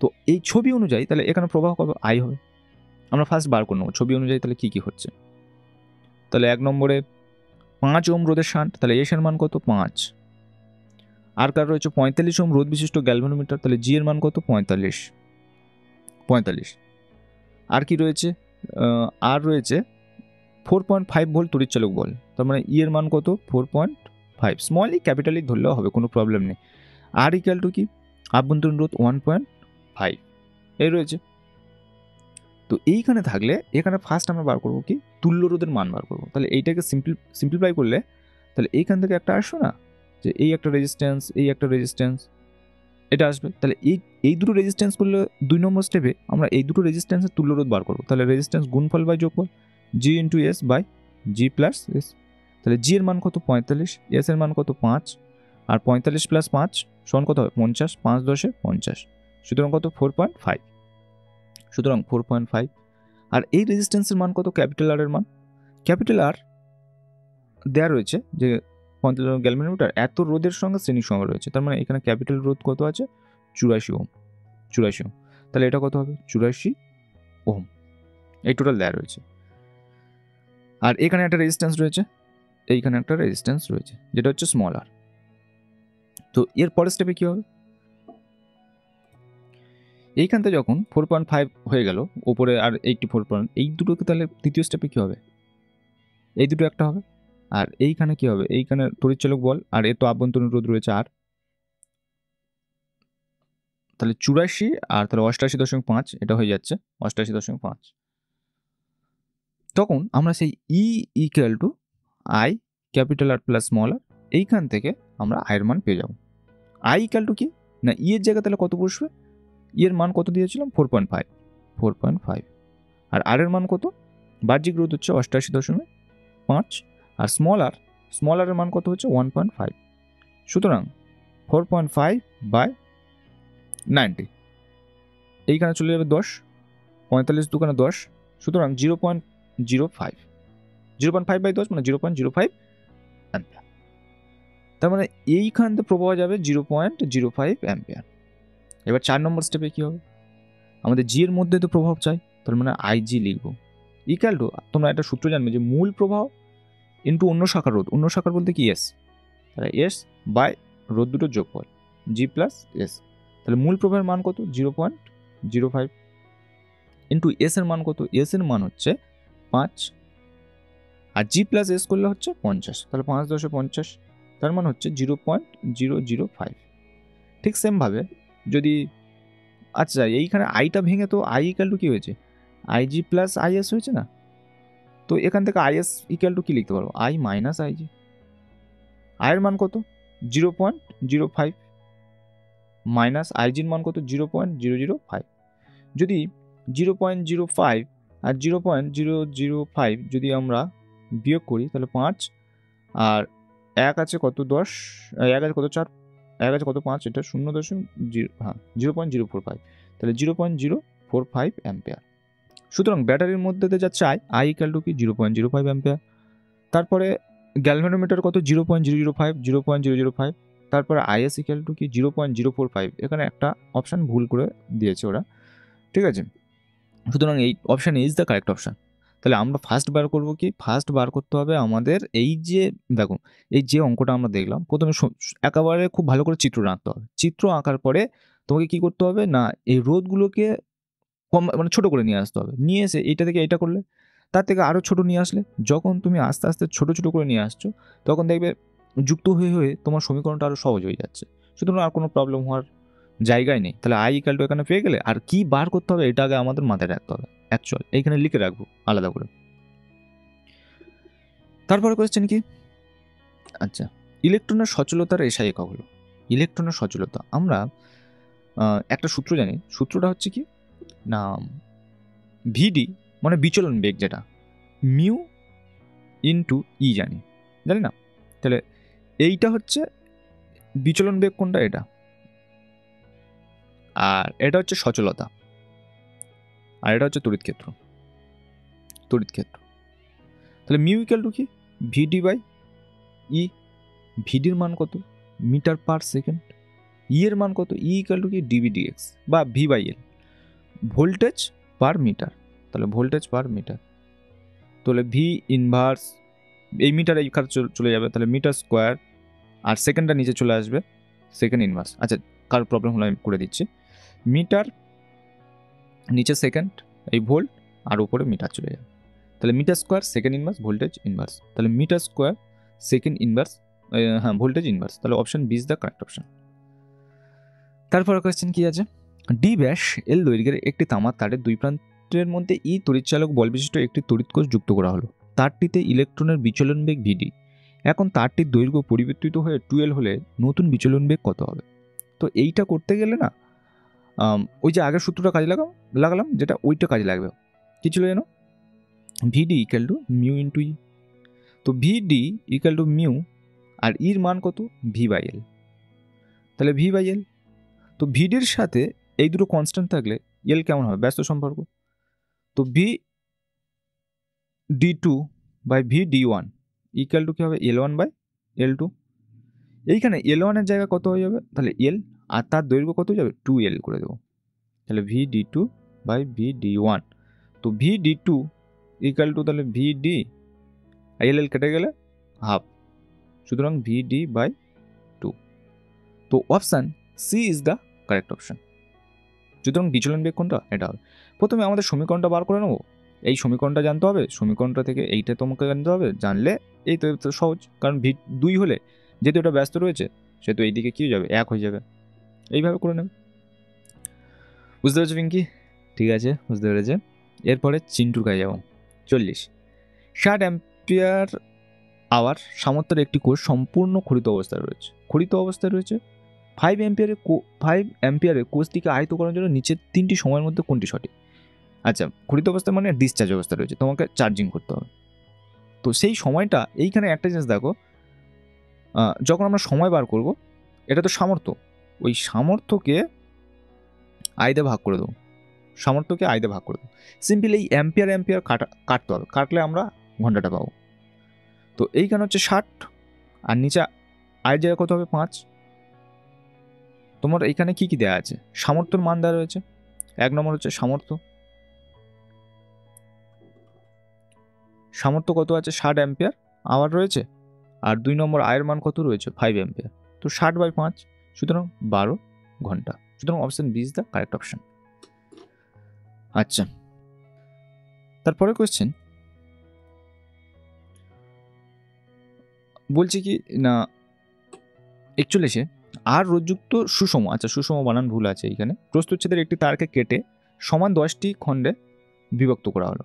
S1: তো এই ছবি অনুযায়ী তাহলে এখানে প্রবাহ কবে আই হবে, আমরা ফার্স্ট বার করে নেবো ছবি অনুযায়ী তাহলে কি কি হচ্ছে। তাহলে 1 নম্বরে 5 ওহম রোধের শান্ট, তাহলে এস এর মান কত 5, আর কার রয়েছে 45 ওহম রোধ বিশিষ্ট গ্যালভানোমিটার, তাহলে জি এর মান কত 45, আর কি রয়েছে, আর রয়েছে 4.5 ভোল্ট তড়িৎচালক বল, তার মানে ই এর মান কত 4.5, 1.5, স্মল ই ক্যাপিটাল ই ধরলেও হবে, কোনো প্রবলেম নেই। আর ইকুয়াল টু কি, আভ্যন্তরীণ রোধ 1.5 এই রয়েছে। তো এইখানে থাকলে এখানে ফার্স্ট আমরা বার করবো কি, তুল্য রোধের মান বার করবো। তাহলে এইটাকে সিম্পলিফাই করলে তাহলে এইখান থেকে একটা আসবে না, যে এই একটা রেজিস্ট্যান্স, এই একটা রেজিস্ট্যান্স, এটা আসবে। তাহলে এই দুটো রেজিস্ট্যান্স করলে 2 নম্বর স্টেপে আমরা এই দুটো রেজিস্ট্যান্সের তুল্য রোধ বার করবো। তাহলে রেজিস্ট্যান্স গুণফল বাই যোগফল, G into S by G plus S. তাহলে জি এর মান কত 45, এস এর মান কত 5, আর 45 প্লাস 5 সমান কত হবে 50, 5 10 50, সুতরাং কত 4.5। সুতরাং 4.5। আর এই রেজিস্ট্যান্সের মান কত, ক্যাপিটাল আর এর মান, ক্যাপিটাল আর দেওয়া রয়েছে যে 55 গ্যালভানোমিটার এত রোধের সঙ্গে শ্রেণীর সঙ্গে রয়েছে, তার মানে এখানে ক্যাপিটাল রোধ কত আছে 84 ওহম, 84 ওহম। তাহলে এটা কত হবে 84 ওহম, এই টোটাল দেওয়া রয়েছে। আর এখানে একটা রেজিস্ট্যান্স রয়েছে, এইখানে একটা রেজিস্ট্যান্স রয়েছে যেটা হচ্ছে স্মল আর। তো এর পরের স্টেপে কি হবে, এইখান থেকে যখন 4.5 হয়ে গেল, ওপরে আর 84, এই দুটোকে তাহলে তৃতীয় স্টেপে কি হবে, এই দুটো একটা হবে। আর এইখানে কি হবে, এইখানে তড়িৎচালক বল, আর এর তো আভ্যন্তরীণ রোধ রয়েছে আর, তাহলে 84 আর তাহলে 88.5, এটা হয়ে যাচ্ছে 88.5। তখন আমরা সেই E equal to I capital R plus small R, এইখান থেকে আমরা আয়ের মান পেয়ে যাব। আই ইকুয়াল টু কি না, ই এর জায়গায় তাহলে কত বসবে, ই এর মান কত দিয়েছিলাম 4.5, আর আর এর মান কত, বাহ্যিক রোধ হচ্ছে 88.5, আর স্মল আর এর মান কত হচ্ছে 1.5। সুতরাং 4.5 বাই 90, এইখানে চলে যাবে 10, 45 দোকানে 10, সুতরাং 0.05, 0.5 বাই 10 মানে 0.05 অ্যাম্পিয়ার। তার মানে এইখান থেকে প্রবাহ যাবে 0.05 অ্যাম্পিয়ার। এবার 4 নম্বর স্টেপে কি হবে, আমাদের জি এর মধ্যে তো প্রভাব চাই, তার মানে আইজি লিখবো ইকুয়াল টু, তোমরা একটা সূত্র জানবে যে মূল প্রবাহ ইন্টু অন্য শাখার রোধ, অন্য শাখার বলতে কি এস, তাহলে এস বাই রোধ দুটোর যোগফল জি প্লাস এস। তাহলে মূল প্রবাহের মান কত 0.05 ইন্টু এস এর মান কত, এস এর মান হচ্ছে 5, আর জি প্লাস এস করলে হচ্ছে 50, তাহলে 5 10 50, তার মান হচ্ছে 0.005। ঠিক সেমভাবে যদি, আচ্ছা এইখানে আইটা ভেঙে তো আই ইকুয়াল টু কি হয়েছে, আইজি প্লাস আইএস হয়েছে না, তো এখান থেকে আইএস ইকুয়াল টু কি লিখতে পারবো, আই মাইনাস আইজি। আয়ের মান কত 0.05 মাইনাস আইজির মান কত 0.005। যদি 0.05 আর 0.005 যদি আমরা বিয়োগ করি তাহলে 5, আর 1 আছে কত 10, 1 আছে কত 4, 1 আছে কত 5, এটা 0.0, হ্যাঁ 0.045, তাহলে 0.045 অ্যাম্পিয়ার। সুতরাং ব্যাটারির মধ্যে যা চাই আই ইকুয়াল টু কি 0.05 অ্যাম্পিয়ার। তারপরে গ্যালভানোমিটার কত 0.005, তারপরে আইএস ইকুয়াল টু কি 0.045, এখানে একটা অপশান ভুল করে দিয়েছে ওরা, ঠিক আছে। সুতরাং এই option is the correct option. তাহলে আমরা ফার্স্ট বার করব কি, ফার্স্ট বার করতে হবে আমাদের এই যে দেখো এই যে অঙ্কটা আমরা দেখলাম, প্রথমে একেবারে খুব ভালো করে চিত্র আঁকতে হবে। চিত্র আঁকার পরে তোমাকে কি করতে হবে না, এই রোধগুলোকে কম মানে ছোট করে নিয়ে আসতে হবে, নিয়ে এসে এইটা থেকে এইটা করলে, তার থেকে আরও ছোট নিয়ে আসলে, যখন তুমি আস্তে আস্তে ছোট ছোট করে নিয়ে আসছো তখন দেখবে যুক্ত হয়ে হয়ে তোমার সমীকরণটা আরও সহজ হয়ে যাচ্ছে, সুতরাং আর কোনো প্রবলেম হওয়ার জায়গায় নেই। তাহলে আই ইকুয়াল টু এখানে পেয়ে গেলে, আর কি বার করতে হবে এটা আগে আমাদের মাথায় রাখতে হবে, অ্যাকচুয়াল এইখানে লিখে রাখবো আলাদা করে। তারপরে কোয়েশ্চেন কি, আচ্ছা ইলেকট্রনের সচলতার এসআই একক হলো, ইলেকট্রনের সচলতা আমরা একটা সূত্র জানি, সূত্রটা হচ্ছে কি না ভিডি মানে বিচলন বেগ, যেটা মিউ ইন্টু ই জানি না, তাহলে এইটা হচ্ছে বিচলন বেগ কোনটা, এটা, আর এটা হচ্ছে সচলতা, আর এটা হচ্ছে তড়িৎ ক্ষেত্র। তাহলে মিউ ইকুয়াল টু কি ভিডি বাই ই, ভিডির মান কত মিটার পার সেকেন্ড, ই এর মান কত ই ইকুয়াল টু কি ডিভিডিএক্স বা V by L, voltage per metre, তাহলে ভোল্টেজ পার মিটার, তাহলে ভি ইনভার্স, এই মিটার এইখানে চলে যাবে, তাহলে মিটার স্কোয়ার, আর সেকেন্ডটা নিচে চলে আসবে সেকেন্ড ইনভার্স। আচ্ছা কারোর প্রবলেম হলে আমি করে দিচ্ছি, মিটার নিচে সেকেন্ড, এই ভোল্ট, আর উপরে মিটার চলে যাবে, তাহলে metre square second inverse voltage inverse, তাহলে মিটার স্কোয়ার সেকেন্ড ইনভার্স হ্যাঁ ভোল্টেজ ইনভার্স, তাহলে option B is the correct option. তারপর কোয়েশ্চেন কি আছে, ডি ব্যাস এল দৈর্ঘ্যের একটি তামার তারের দুই প্রান্তের মধ্যে ই তড়িৎচালক বল বিশিষ্ট একটি তড়িৎকোষ যুক্ত করা হলো। তারটিতে ইলেকট্রনের বিচলন বেগ ভিডি। এখন তারটির দৈর্ঘ্য পরিবর্তিত হয়ে 12 হলে নতুন বিচলন বেগ কত হবে? তো এইটা করতে গেলে না ওই যে আগের সূত্রটা কাজে লাগালাম যেটা ওইটা কাজে লাগবে। কি ছিল যেন, ভিডি ইকুয়াল টু মিউ ইন্টু ই। তো ভিডি ইকুয়াল টু মিউ আর ইর মান কত, ভি বাই এল। তাহলে ভি বাই এল, তো ভিডির সাথে এই দুটো কনস্ট্যান্ট থাকলে এল কেমন হবে, ব্যস্ত সম্পর্ক। তো V D two by V D one equal to কী হবে, L one by L two. এইখানে এল ওয়ানের জায়গা কত হয়ে যাবে, তাহলে এল, আর তার দৈর্ঘ্য কত হয়ে যাবে, 2L করে দেবো। তাহলে V D two by V D one, তো V D two equal to তাহলে ভি ডি, এল এল কেটে গেলে হাফ, সুতরাং ভি ডি বাই 2। তো option C is the correct option. সুতরাং বিচলন বেগ কোনটা, এটা হবে। প্রথমে আমাদের সমীকরণটা বার করে নেবো, এই সমীকরণটা জানতে হবে, সমীকরণটা থেকে এইটা তোমাকে জানতে হবে, জানলে এই তো সহজ, কারণ ভি 2 হলে যেহেতু এটা ব্যস্ত রয়েছে সেহেতু এইদিকে কী হয়ে যাবে, 1 হয়ে যাবে। এইভাবে করে নেবে, বুঝতে পেরেছো পিঙ্কি? ঠিক আছে, বুঝতে পেরেছে। এরপরে চিন্টুর কাছে যাবো। 40 60 অ্যাম্পিয়ার আওয়ার সামর্থ্যের একটি কোষ সম্পূর্ণ খড়িত অবস্থায় রয়েছে। 5 অ্যাম্পিয়ারের কোষটিকে আয়ত্তকরণের জন্য নিচের 3টি সময়ের মধ্যে কোনটি সঠিক? আচ্ছা, খড়িত অবস্থায় মানে ডিসচার্জ অবস্থা রয়েছে, তোমাকে চার্জিং করতে হবে। তো সেই সময়টা, এইখানে একটা জিনিস দেখো, যখন আমরা সময় বার করব, এটা তো সামর্থ্য, ওই সামর্থ্যকে আয়দে ভাগ করে দেবো, সিম্পল এই অ্যাম্পিয়ার কাটতে হবে, কাটলে আমরা ঘন্টাটা পাবো। তো এইখানে হচ্ছে 60, আর নিচে আয়ের জায়গা কত হবে, 5। তোমার এইখানে কি কি দেওয়া আছে, সামর্থ্যের মান দেওয়া রয়েছে। 1 নম্বর হচ্ছে সামর্থ্য কত আছে, 60 অ্যাম্পিয়ার আওয়ার রয়েছে, আর 2 নম্বর আয়ের মান কত রয়েছে, 5 অ্যাম্পিয়ার। তো 60/5, সুতরাং 12 ঘন্টা। সুতরাং option B is the correct option. আচ্ছা, তারপরে কোয়েশ্চেন বলছে কি না, 41-এ আর রোধযুক্ত সুষম, আচ্ছা সুষম বানান ভুল আছে এইখানে, প্রস্তুচ্ছেদের একটি তারকে কেটে সমান 10টি খণ্ডে বিভক্ত করা হলো।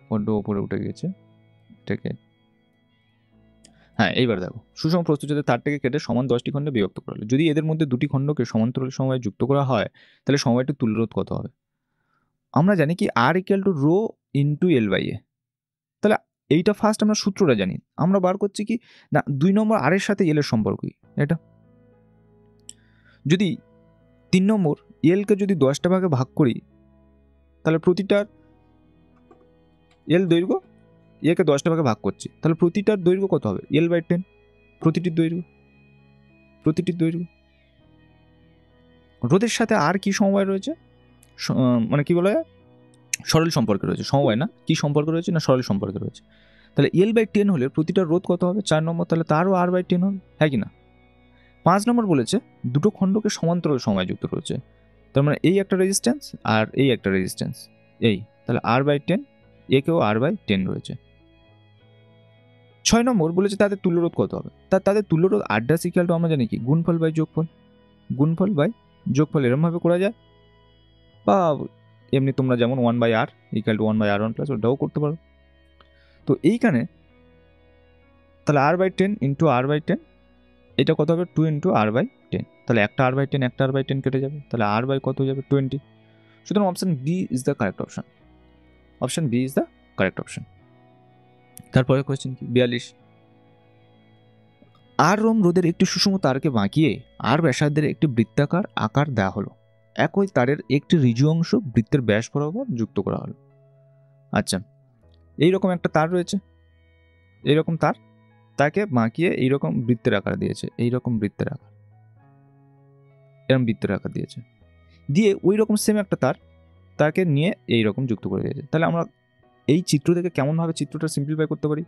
S1: বড্ড উপরে উঠে গেছে এটাকে, হ্যাঁ এইবার দেখো, সুষম প্রস্তুচ্ছেদের তারটাকে কেটে সমান 10টি খণ্ডে বিভক্ত করা হলো। যদি এদের মধ্যে দুটি খণ্ডকে সমান্তরাল সময়ে যুক্ত করা হয় তাহলে সময়টির তুল্যরোধ কত হবে? আমরা জানি কি R equal to rho into L by A. তাহলে এইটা ফার্স্ট আমরা সূত্রটা জানি, আমরা বার করছি কি না 2 নম্বর আর এর সাথে এল এর সম্পর্ক কি, এটা যদি 3 নম্বর এলকে যদি 10টা ভাগে ভাগ করি তাহলে প্রতিটার এল দৈর্ঘ্য, একে 10টা ভাগে ভাগ করছি, তাহলে প্রতিটার দৈর্ঘ্য কত হবে, L/10, প্রতিটির দৈর্ঘ্য। রোধের সাথে আর কি সমবায় রয়েছে, মানে কি বলা হয়, সরল সম্পর্কে রয়েছে, সমবায় না, কি সম্পর্ক রয়েছে না সরল সম্পর্কে রয়েছে। তাহলে L/10 হলে প্রতিটার রোধ কত হবে, 4 নম্বর, তাহলে তারও R/10 হবে, হ্যাঁ কি না? 5 নম্বর বলেছে দুটো খণ্ডকে সমান্তরাল সময় যুক্ত রয়েছে, তার মানে এই একটা রেজিস্ট্যান্স আর এই একটা রেজিস্ট্যান্স, এই, তাহলে R/10, একেও R/10 রয়েছে। 6 নম্বর বলেছে তাদের তুল্যরোধ কত হবে, তাদের তুল্যরোধ R' ইকুয়াল টু আমরা জানি কি গুণফল বাই যোগফল এরমভাবে করা যায়, বা এমনি তোমরা যেমন 1/R equal to 1/R1 plus, ওটাও করতে পারো। তো এইখানে তাহলে R/10 ইন্টু R/10, এটা কত হবে, 2 ইন্টু R/10, তাহলে একটা R/10 কেটে যাবে, তাহলে R বাই কত হয়ে যাবে, 20। সুতরাং option B is the correct option. তারপরে কোয়েশ্চেন কি 42, আর রোম রোধের একটি সুষম তারকে বাঁকিয়ে আর ব্যাসার্ধের একটি বৃত্তাকার আকার দেওয়া হলো, একই তারের একটি ঋজু অংশ বৃত্তের ব্যাস বরাবর যুক্ত করা হলো। আচ্ছা, এইরকম একটা তার রয়েছে, এইরকম তাকে বাঁকিয়ে এইরকম বৃত্তের আকার দিয়েছে, এরম বৃত্তের আকার দিয়েছে, দিয়ে ওই রকম সেম একটা তাকে নিয়ে এইরকম যুক্ত করে দিয়েছে। তাহলে আমরা এই চিত্র থেকে কেমনভাবে চিত্রটা সিম্পলিফাই করতে পারি,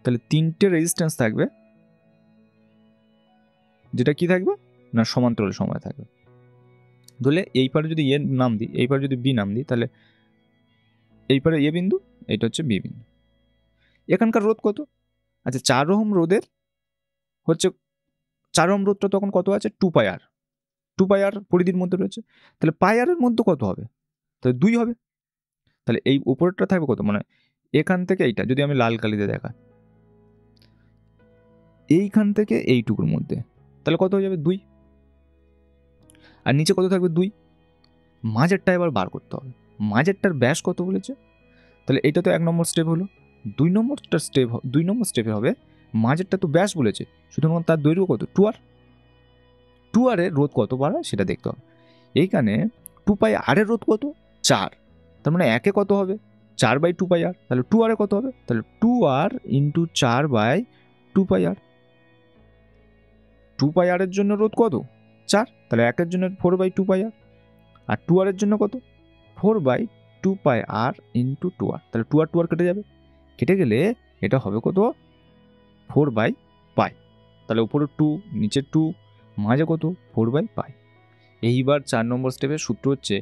S1: তাহলে 3টে রেজিস্ট্যান্স থাকবে, যেটা কি থাকবে না সমান্তরাল সময় থাকবে। ধরলে এই পারে যদি এ নাম দিই, এই পারে যদি বি নাম দিই, তাহলে এই পারে এ বিন্দু, এটা হচ্ছে বি বিন্দু। এখানকার রোধ কত, আচ্ছা 4 ওহম রোধের হচ্ছে 4 ওহম রোধটা তখন কত আছে 2 পাই আর, 2 পাই আর পরিধির মধ্যে রয়েছে, তাহলে পাই আর এর মধ্যে কত হবে, তাহলে 2 হবে। তাহলে এই উপরেরটা থাকবে কত, মানে এখান থেকে এইটা যদি আমি লাল কালি দিয়ে দেখাই, এইখান থেকে এইটুকুর মধ্যে, তাহলে কত হয়ে যাবে 2, আর নিচে কত থাকবে 2। মাঝেরটা এবার বার করতে হবে, মাঝেরটার ব্যাস কত বলেছে, তাহলে এটা তো 1 নম্বর স্টেপ হলো। 2 নম্বর স্টেপে হবে মাঝেরটা তো ব্যাস বলেছে, সুতরাং তার দৈর্ঘ্য কত 2r, 2r এর রোধ কত বাড়ায় সেটা দেখতে হবে। এইখানে 2 পাই আর এর রোধ কত 4, তার মানে একে কত হবে 4/2 পাই আর, তাহলে 2r এ কত হবে, তাহলে 2r ইন্টু 4/2 পাই আর। 2 পাই আর এর জন্য রোধ কত 4, তাহলে একের জন্য 4/2 পাই আর, আর 2r এর জন্য কত 4/2 পাই আর ইন্টু 2r, তাহলে 2r কেটে যাবে, কেটে গেলে এটা হবে কত 4/পাই, তাহলে উপরে 2 নিচে 2 মাঝে কত 4/পাই। এইবার 4 নম্বর স্টেপের সূত্র হচ্ছে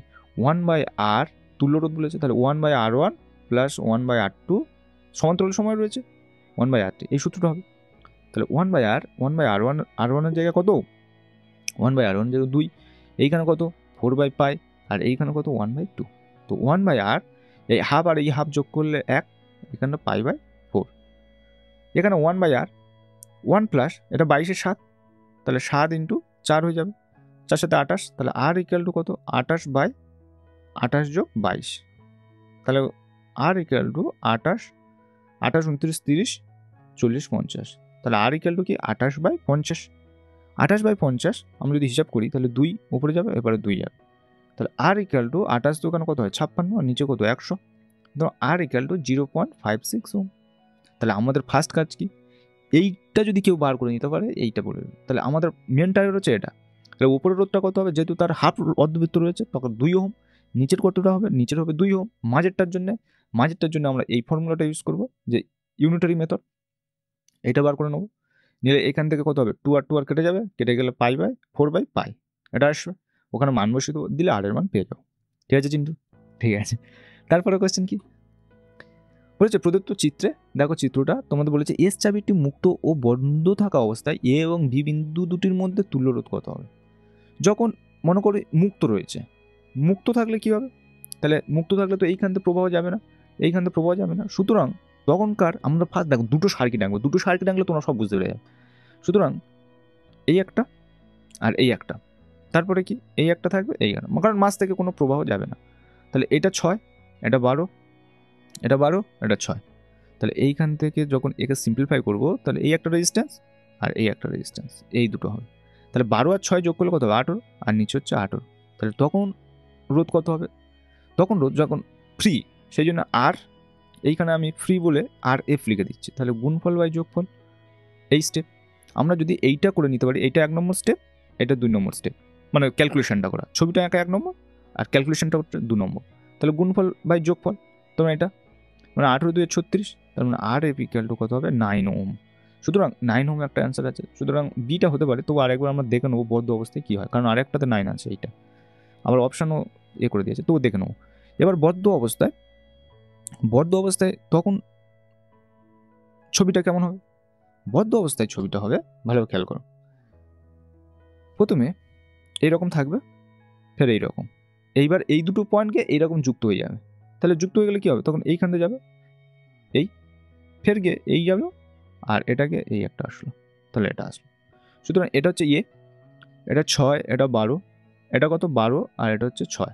S1: 1/r, তুল্য রোধ বলেছে, তাহলে 1/r1 প্লাস 1/r2 সমান্তরাল সময় রয়েছে 1/r2, এই সূত্রটা হবে। তাহলে 1/r1 এর জায়গায় কত 1/r1 জায়গায় 2, এইখানে কত 4/পাই, আর এইখানে কত 1/2, তো 1/r এই হাফ আর এই হাফ যোগ করলে 1, এখানে পাই/4, এখানে 1/r 1 প্লাস এটা 22 7, তাহলে 7 ইন্টু 4 হয়ে যাবে, 4 সাথে 28, তাহলে আর ইকুয়াল টু কত 28/28 যোগ 22, তাহলে আর ইকুয়াল টু 28, 28 29 30 40 50, তাহলে আর ইকুয়াল টু কি 28/50, 28/50 আমরা যদি হিসাব করি তাহলে 2 উপরে যাবে, এবারে 2 যাবে, তাহলে আর ইকুয়াল টু 28 দোকানে কত হয় 56, আর নিচে কত 100, তো আর ইকুয়াল টু 0.56 ওহম। তাহলে আমাদের ফার্স্ট কাজ কি, এইটা যদি কেউ বার করে নিতে পারে এইটা বলে দেবে, তাহলে আমাদের মেন টার্গেট হচ্ছে এটা। তাহলে উপরের রোধটা কত হবে, যেহেতু তার হাফ অর্ধবৃত্ত রয়েছে তখন 2 ওহম, নিচের কতটা হবে, নিচের হবে 2 ওহম, মাঝেরটার জন্য আমরা এই ফর্মুলাটা ইউজ করব, যে ইউনিটারি মেথড, এটা বার করে নেবো, নিলে এখান থেকে কত হবে 2r কেটে যাবে, কেটে গেলে পাই/4/পাই, এটা আসবে, ওখানে মান বসিয়ে দিলে আর এর মান পেয়ে যাবো। ঠিক আছে চিন্টু, ঠিক আছে। তারপরে কোয়েশ্চেন কি বলেছে, প্রদত্ত চিত্রে দেখো চিত্রটা তোমাদের বলেছে এস চাবিটি মুক্ত ও বন্ধ থাকা অবস্থায় এ এবং বি বিন্দু দুটির মধ্যে তুল্য রোধ কত হবে। যখন মনে করি মুক্ত রয়েছে, মুক্ত থাকলে কি হবে, তাহলে মুক্ত থাকলে তো এইখান থেকে প্রবাহ যাবে না, এইখান থেকে প্রবাহ যাবে না, সুতরাং তখনকার আমরা ফার্স্ট দেখো দুটো সার্কিট আঁকবো, দুটো সার্কিট আঁকলে তোমরা সব বুঝতে পেরে যাবে। সুতরাং এই একটা আর এই একটা, তারপরে কি এই একটা থাকবে, এই কারণ মাঝ থেকে কোনো প্রবাহ যাবে না, তাহলে এটা 6, এটা 12, এটা 12, এটা 6, তাহলে এইখান থেকে যখন একে সিম্পলিফাই করবো তাহলে এই একটা রেজিস্ট্যান্স আর এই একটা রেজিস্ট্যান্স, এই দুটো হবে, তাহলে 12 আর 6 যোগ করলে কত হবে 18, আর নিচে হচ্ছে 18, তাহলে তখন রোধ কত হবে, তখন রোধ যখন ফ্রি, সেই জন্য আর এইখানে আমি ফ্রি বলে আর এফ লিখে দিচ্ছি, তাহলে গুণফল বাই যোগফল, এই স্টেপ আমরা যদি এইটা করে নিতে পারি, এইটা 1 নম্বর স্টেপ, এটা 2 নম্বর স্টেপ, মানে ক্যালকুলেশনটা করা, ছবিটা একা 1 নম্বর আর ক্যালকুলেশনটা হচ্ছে 2 নম্বর, তাহলে গুণফল বাই যোগফল, তোমরা এটা মানে 18 2 36, তার মানে আর এফ ইকুয়াল টু কত হবে 9 ওহম, সুতরাং 9 ওহম একটা অ্যান্সার আছে, সুতরাং বিটা হতে পারে, তবু আরেকবার আমরা দেখে নেবো বদ্ধ অবস্থায় কী হয়, কারণ আরেকটাতে 9 আছে, এইটা আবার অপশানও করে দিয়েছে, তবু দেখে নেবো। এবার বদ্ধ অবস্থায় তখন ছবিটা কেমন হবে, বদ্ধ অবস্থায় ছবিটা হবে, ভালো খেয়াল করো, প্রথমে এইরকম থাকবে, ফের এইরকম, এইবার এই দুটো পয়েন্টকে এইরকম যুক্ত হয়ে যাবে, তাহলে যুক্ত হয়ে গেলে কী হবে, তখন এইখান থেকে যাবে এই, ফের গিয়ে এই যাবে, আর এটাকে এই একটা আসলো, তাহলে এটা আসলো, সুতরাং এটা হচ্ছে এটা 6, এটা 12, এটা কত 12, আর এটা হচ্ছে 6,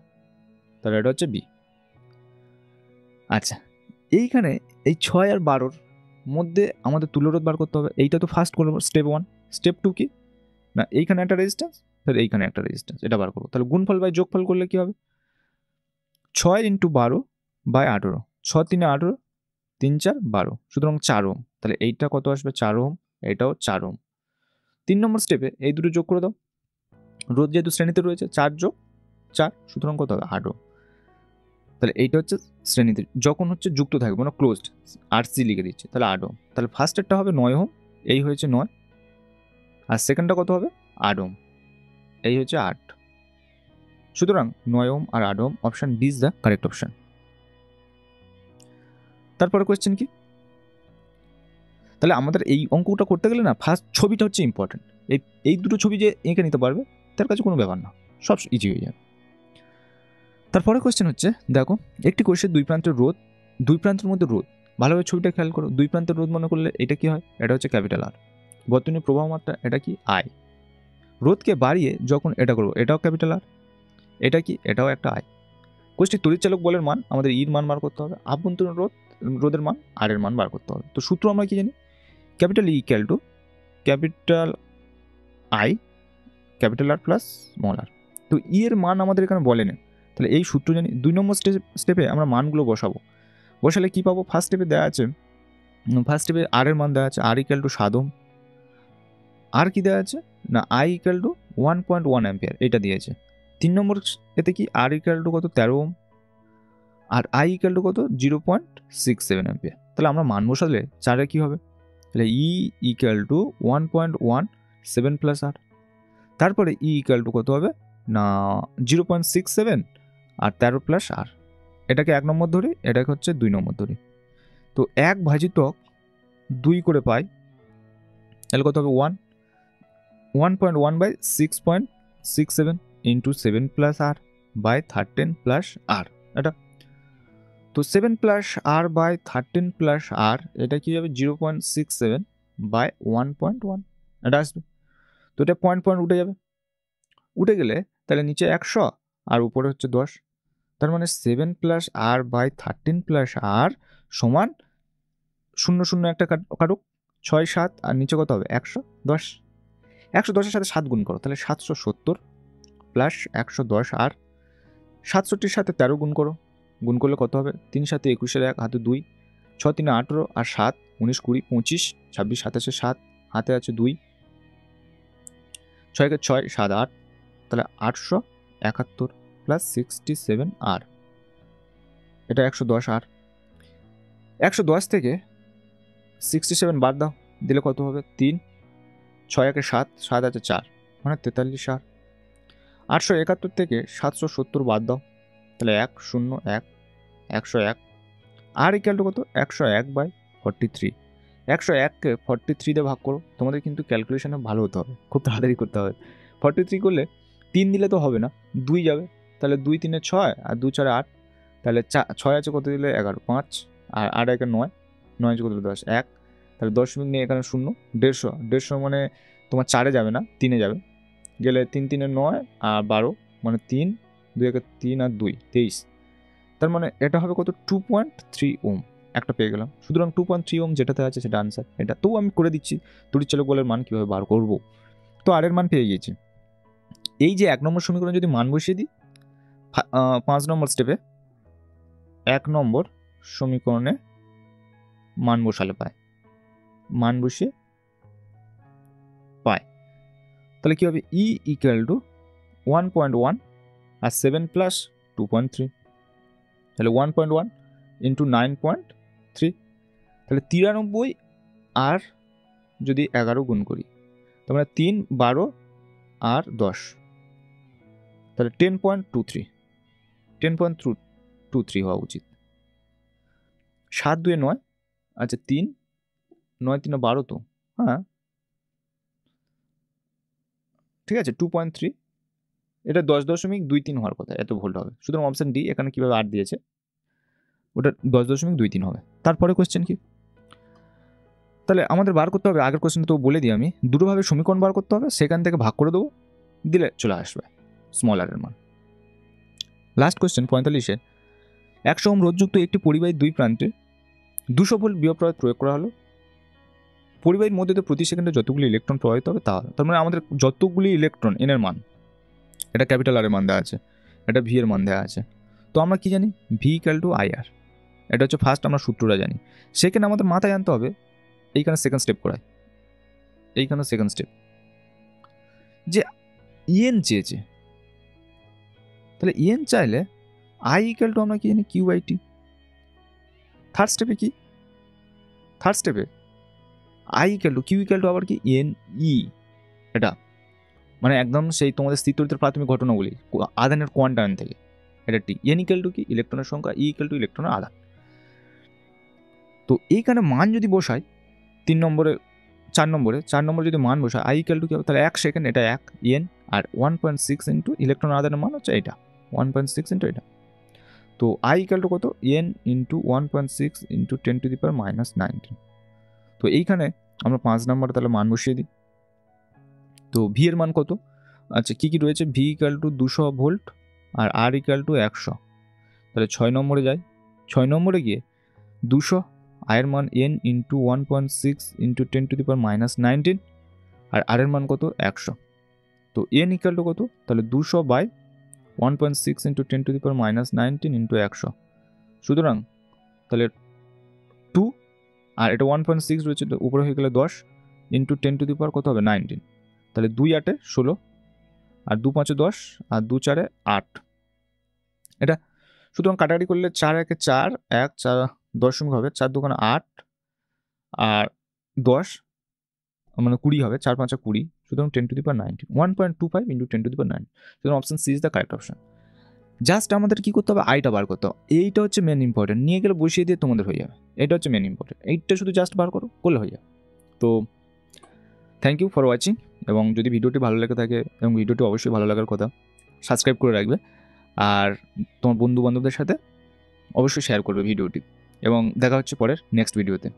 S1: তাহলে এটা হচ্ছে বি। আচ্ছা এইখানে এই 6 আর 12-র মধ্যে আমাদের তুল্যরোধ বার করতে হবে, এইটা তো ফার্স্ট করবো স্টেপ 1, স্টেপ 2 কি না, এইখানে একটা রেজিস্ট্যান্স, তাহলে এইখানে একটা রেজিস্ট্যান্স, এটা বার করবো, তাহলে গুণফল বাই যোগফল করলে কি হবে 6 ইন্টু 12/18, 6 3 18, 3 4 12, সুতরাং 4 ওহম, তাহলে এইটা কত আসবে 4 ওহম, এইটাও 4 ওহম। 3 নম্বর স্টেপে এই দুটো যোগ করে দাও, রোধ যেহেতু শ্রেণীতে রয়েছে 4 যোগ 4, সুতরাং কত হবে 8 ওহম, তাহলে এইটা হচ্ছে শ্রেণীতে যখন হচ্ছে যুক্ত থাকবে মানে ক্লোজড, আর সি লিখে দিচ্ছে, তাহলে 8 ওহম, তাহলে ফার্স্টেরটা হবে 9 ওহম, এই হয়েছে 9, আর সেকেন্ডটা কত হবে 8 ওহম, এই হচ্ছে 8, সুতরাং 9 ওহম আর 8 ohm, option B is the correct option. তারপরে কোয়েশ্চেন কি, তাহলে আমাদের এই অঙ্কটা করতে গেলে না ফার্স্ট ছবিটা হচ্ছে ইম্পর্টেন্ট। এই দুটো ছবি যে এঁকে নিতে পারবে তার কাছে কোনো ব্যাপার না, সব ইজি হয়ে যাবে। তারপরে কোয়েশ্চেন হচ্ছে, দেখো একটি কোষের দুই প্রান্তের রোধ, দুই প্রান্তের মধ্যে রোধ, ভালোভাবে ছবিটা খেয়াল করো। দুই প্রান্তের রোধ মনে করলে এটা কি হয়, এটা হচ্ছে ক্যাপিটাল আর। বর্তনীর প্রবাহ মাত্রা এটা কি আই। রোধকে বাড়িয়ে যখন এটা করবো এটাও ক্যাপিটাল আর, এটা কি এটাও একটা আই। কোষটি তড়িৎচালক বলের মান আমাদের ইর মান বার করতে হবে, আভ্যন্তরীণ রোধের মান আর এর মান বার করতে হবে। তো সূত্র আমরা কি জানি, capital E equal to capital I capital R plus small আর। তো ই এর মান আমাদের এখানে বলেনি, তাহলে এই সূত্র জানি। 2 নম্বর স্টেপে আমরা মানগুলো বসাবো। বসালে কি পাবো, ফার্স্ট স্টেপে দেওয়া আছে, ফার্স্ট স্টেপে আর এর মান দেওয়া আছে আর ইকুয়াল টু 7 ওহম। আর কি দেওয়া আছে না আই ইকুয়াল টু 1.1 অ্যাম্পিয়ার, এটা দিয়েছে। 3 নম্বর এতে কি আর ইকুয়াল টু কত 13 ওহম, আর আই ইকুয়াল টু কত 0.67 অ্যাম্পিয়ার। তাহলে আমরা মান বসালে 4 কি হবে, তাহলে ই ইকুয়াল টু 1.17 প্লাস আর। তারপরে ই ইকুয়াল টু কত হবে না 0.67 আর 13 প্লাস আর। এটাকে 1 নম্বর ধরি, এটাকে হচ্ছে 2 নম্বর ধরি। তো 1 ভাজিতক 2 করে পাই, তাহলে কত হবে 1.1 by 6.67 into 7 plus R by 13 plus R. এটা তো 7 plus R by 13 plus R, এটা কি হবে 0.67 বাই 1.1, এটা আসবে। তো এটা পয়েন্ট উঠে যাবে, উঠে গেলে তাহলে নিচে 100 আর উপরে হচ্ছে 10। তার মানে 7 প্লাস আর বাই 13 প্লাস আর সমান 0 একটা কাটুক 6 7 আর নিচে কত হবে 110। 110-এর সাথে 7 গুণ করো, তাহলে 770 প্লাস 110 আর 67-র সাথে 13 গুণ করো, গুণ করলে কত হবে 3 7 21-এর 1 হাতে 2, 6 3 18 আর 7 19 20 25 26 27 7 হাতে আছে 2, 6 কে 6 7 8, তাহলে 871 প্লাস 67 আর, এটা 110 আর। 110 থেকে 67 বাদ দাও, দিলে কত হবে 3, 6 একে 7 7 আছে 4 মানে 43 আর। 871 থেকে 770 বাদ দাও, তাহলে 1 0 1 101 আর ইকুয়াল টু কত 101 বাই 43। 101কে 43 দিয়ে ভাগ করো, তোমাদের কিন্তু ক্যালকুলেশনে ভালো হতে হবে, খুব তাড়াতাড়ি করতে হবে। 43 করলে 3 দিলে তো হবে না, 2 যাবে, তাহলে 2 3 6 আর 2 4 8, তাহলে 6 আছে কত দিলে 11 5 আর 8 1 9, 9 আছে কত দিলে 10 1, তাহলে 10 নিয়ে এখানে 0 150 মানে তোমার 4-এ যাবে না 3-এ যাবে, গেলে 3 3 9 আর 12 মানে 3 2 1 3 আর 2 23। তার মানে এটা হবে কত 2.3 ওম, একটা পেয়ে গেলাম। সুতরাং 2.3 ওম যেটাতে আছে সেটা আনসার। এটা তো আমি করে দিচ্ছি তড়িৎচালক বলের মান কীভাবে বার করব। তো আর এর মান পেয়ে গিয়েছি। এই যে 1 নম্বর সমীকরণ যদি মান বসিয়ে দিই 5 নম্বর স্টেপে 1 নম্বর সমীকরণে মান বসালে পায়, মান বসিয়ে পায়, তাহলে কী হবে ই ইকুয়াল টু 1.1 আর 7 প্লাস 2.3, তাহলে 1.1 ইন্টু 9.3, তাহলে 93 আর যদি 11 গুণ করি তার মানে 3 12 আর 10, তাহলে 10.23 হওয়া উচিত। 7 2 9, আচ্ছা 3 9 3 12 তো, হ্যাঁ ঠিক আছে 2.3, এটা 10.23 হওয়ার কথা, এত ভুল হবে। সুতরাং অপশান ডি, এখানে কীভাবে 8 দিয়েছে ওটা 10.23 হবে। তারপরে কোয়েশ্চেন কি, তাহলে আমাদের বার করতে হবে, আগের কোয়েশ্চেনটা তো বলে দিই আমি, দুটোভাবে সমীকরণ বার করতে হবে, সেখান থেকে ভাগ করে দেবো, দিলে চলে আসবে স্মল আর এর মান। লাস্ট কোয়েশ্চেন 45-এর 100 ওহম রোধযুক্ত একটি পরিবাহীর দুই প্রান্তে 200 ভোল্ট বিভব প্রয়োগ করা হলো। পরিবাহীর মধ্যে প্রতি সেকেন্ডে যতগুলি ইলেকট্রন প্রবাহিত হবে তা হবে। তার মানে আমাদের যতগুলি ইলেকট্রন এন এর মান, এটা ক্যাপিটাল আর এর মান দেওয়া আছে, এটা ভি এর মান দেওয়া আছে। তো আমরা কি জানি ভি ইকুয়াল টু আই আর, এটা হচ্ছে ফার্স্ট আমরা সূত্রটা জানি। সেকেন্ড আমাদের মাথায় আনতে হবে, এইখানে সেকেন্ড স্টেপ করায়, এইখানে সেকেন্ড স্টেপ যে ইএন চেয়েছে, তাহলে ইএন চাইলে আই ইকুয়াল টু আমরা কি জানি কিউ বাই টি। থার্ড স্টেপে কি, থার্ড স্টেপে I equal to Q equal to আবার কি এন ই, এটা মানে একদম সেই তোমাদের স্থিতরিতের প্রাথমিক ঘটনাগুলি আধানের কোয়ান্টাম থেকে, এটা টি। এন ইকুয়াল টু কি ইলেকট্রনের সংখ্যা, ই ইকুয়াল টু ইলেকট্রনের আধান। তো এইখানে মান যদি বসাই 4 নম্বরে যদি মান বসা আই ইকুয়াল টু কী হবে, তাহলে 1 সেকেন্ড, এটা 1 এন, আর 1.6 ইন্টু ইলেকট্রন আদানের মান হচ্ছে এটা 1.6 ইন্টু এটা। তো আই ইকুয়াল টু কত, এন ইন্টু 1.6 ইন্টু 10⁻⁻19। তো এইখানে আমরা 5 নম্বরে তাহলে মান বসিয়ে দিই। তো ভি এর মান কত, আচ্ছা কী কী রয়েছে, ভি ইকুয়াল টু 200 ভোল্ট আর আর ইকুয়াল টু 100। তাহলে 6 নম্বরে যাই, 6 নম্বরে গিয়ে 200, আয়ের মান এন ইন্টু 1.6 ইন্টু 10⁻⁻19, আর আর এর মান কত 100। তো এন ইকুয়াল টু কত, তাহলে 200 বাই 1.6 ইন্টু 10⁻⁻19 ইন্টু 100। সুতরাং তাহলে 2, আর এটা 1.6 রয়েছে, তো উপরে হয়ে গেলে 10 ইন্টু 10⁻কত হবে 19। তাহলে 2 8 16, আর 2 5 10, আর 2 4 8। এটা সুতরাং কাটাকাটি করলে 4 1 4, 1 4 দশমিক হবে, 4 2 8, আর 10 মানে 20 হবে, 4 5 20। সুতরাং 10⁻19 1.25 ইন্টু 10⁻9। সুতরাং option C is the correct option. Just আমাদের কি করতে হবে, আইটা বার করতে হবে। এইটা হচ্ছে মেন ইম্পর্টেন্ট, নিয়ে গেলে বসিয়ে দিয়ে তোমাদের হয়ে যাবে। এটা হচ্ছে মেন ইম্পর্টেন্ট, এইটা শুধু জাস্ট বার করলে হয়ে যাবে। তো থ্যাংক ইউ ফর ওয়াচিং, এবং যদি ভিডিওটি ভালো লেগে থাকে, এবং ভিডিওটি অবশ্যই ভালো লাগার কথা, সাবস্ক্রাইব করে রাখবে, আর তোমার বন্ধু বান্ধবদের সাথে অবশ্যই শেয়ার করবে ভিডিওটি, এবং দেখা হচ্ছে পরের নেক্সট ভিডিওতে।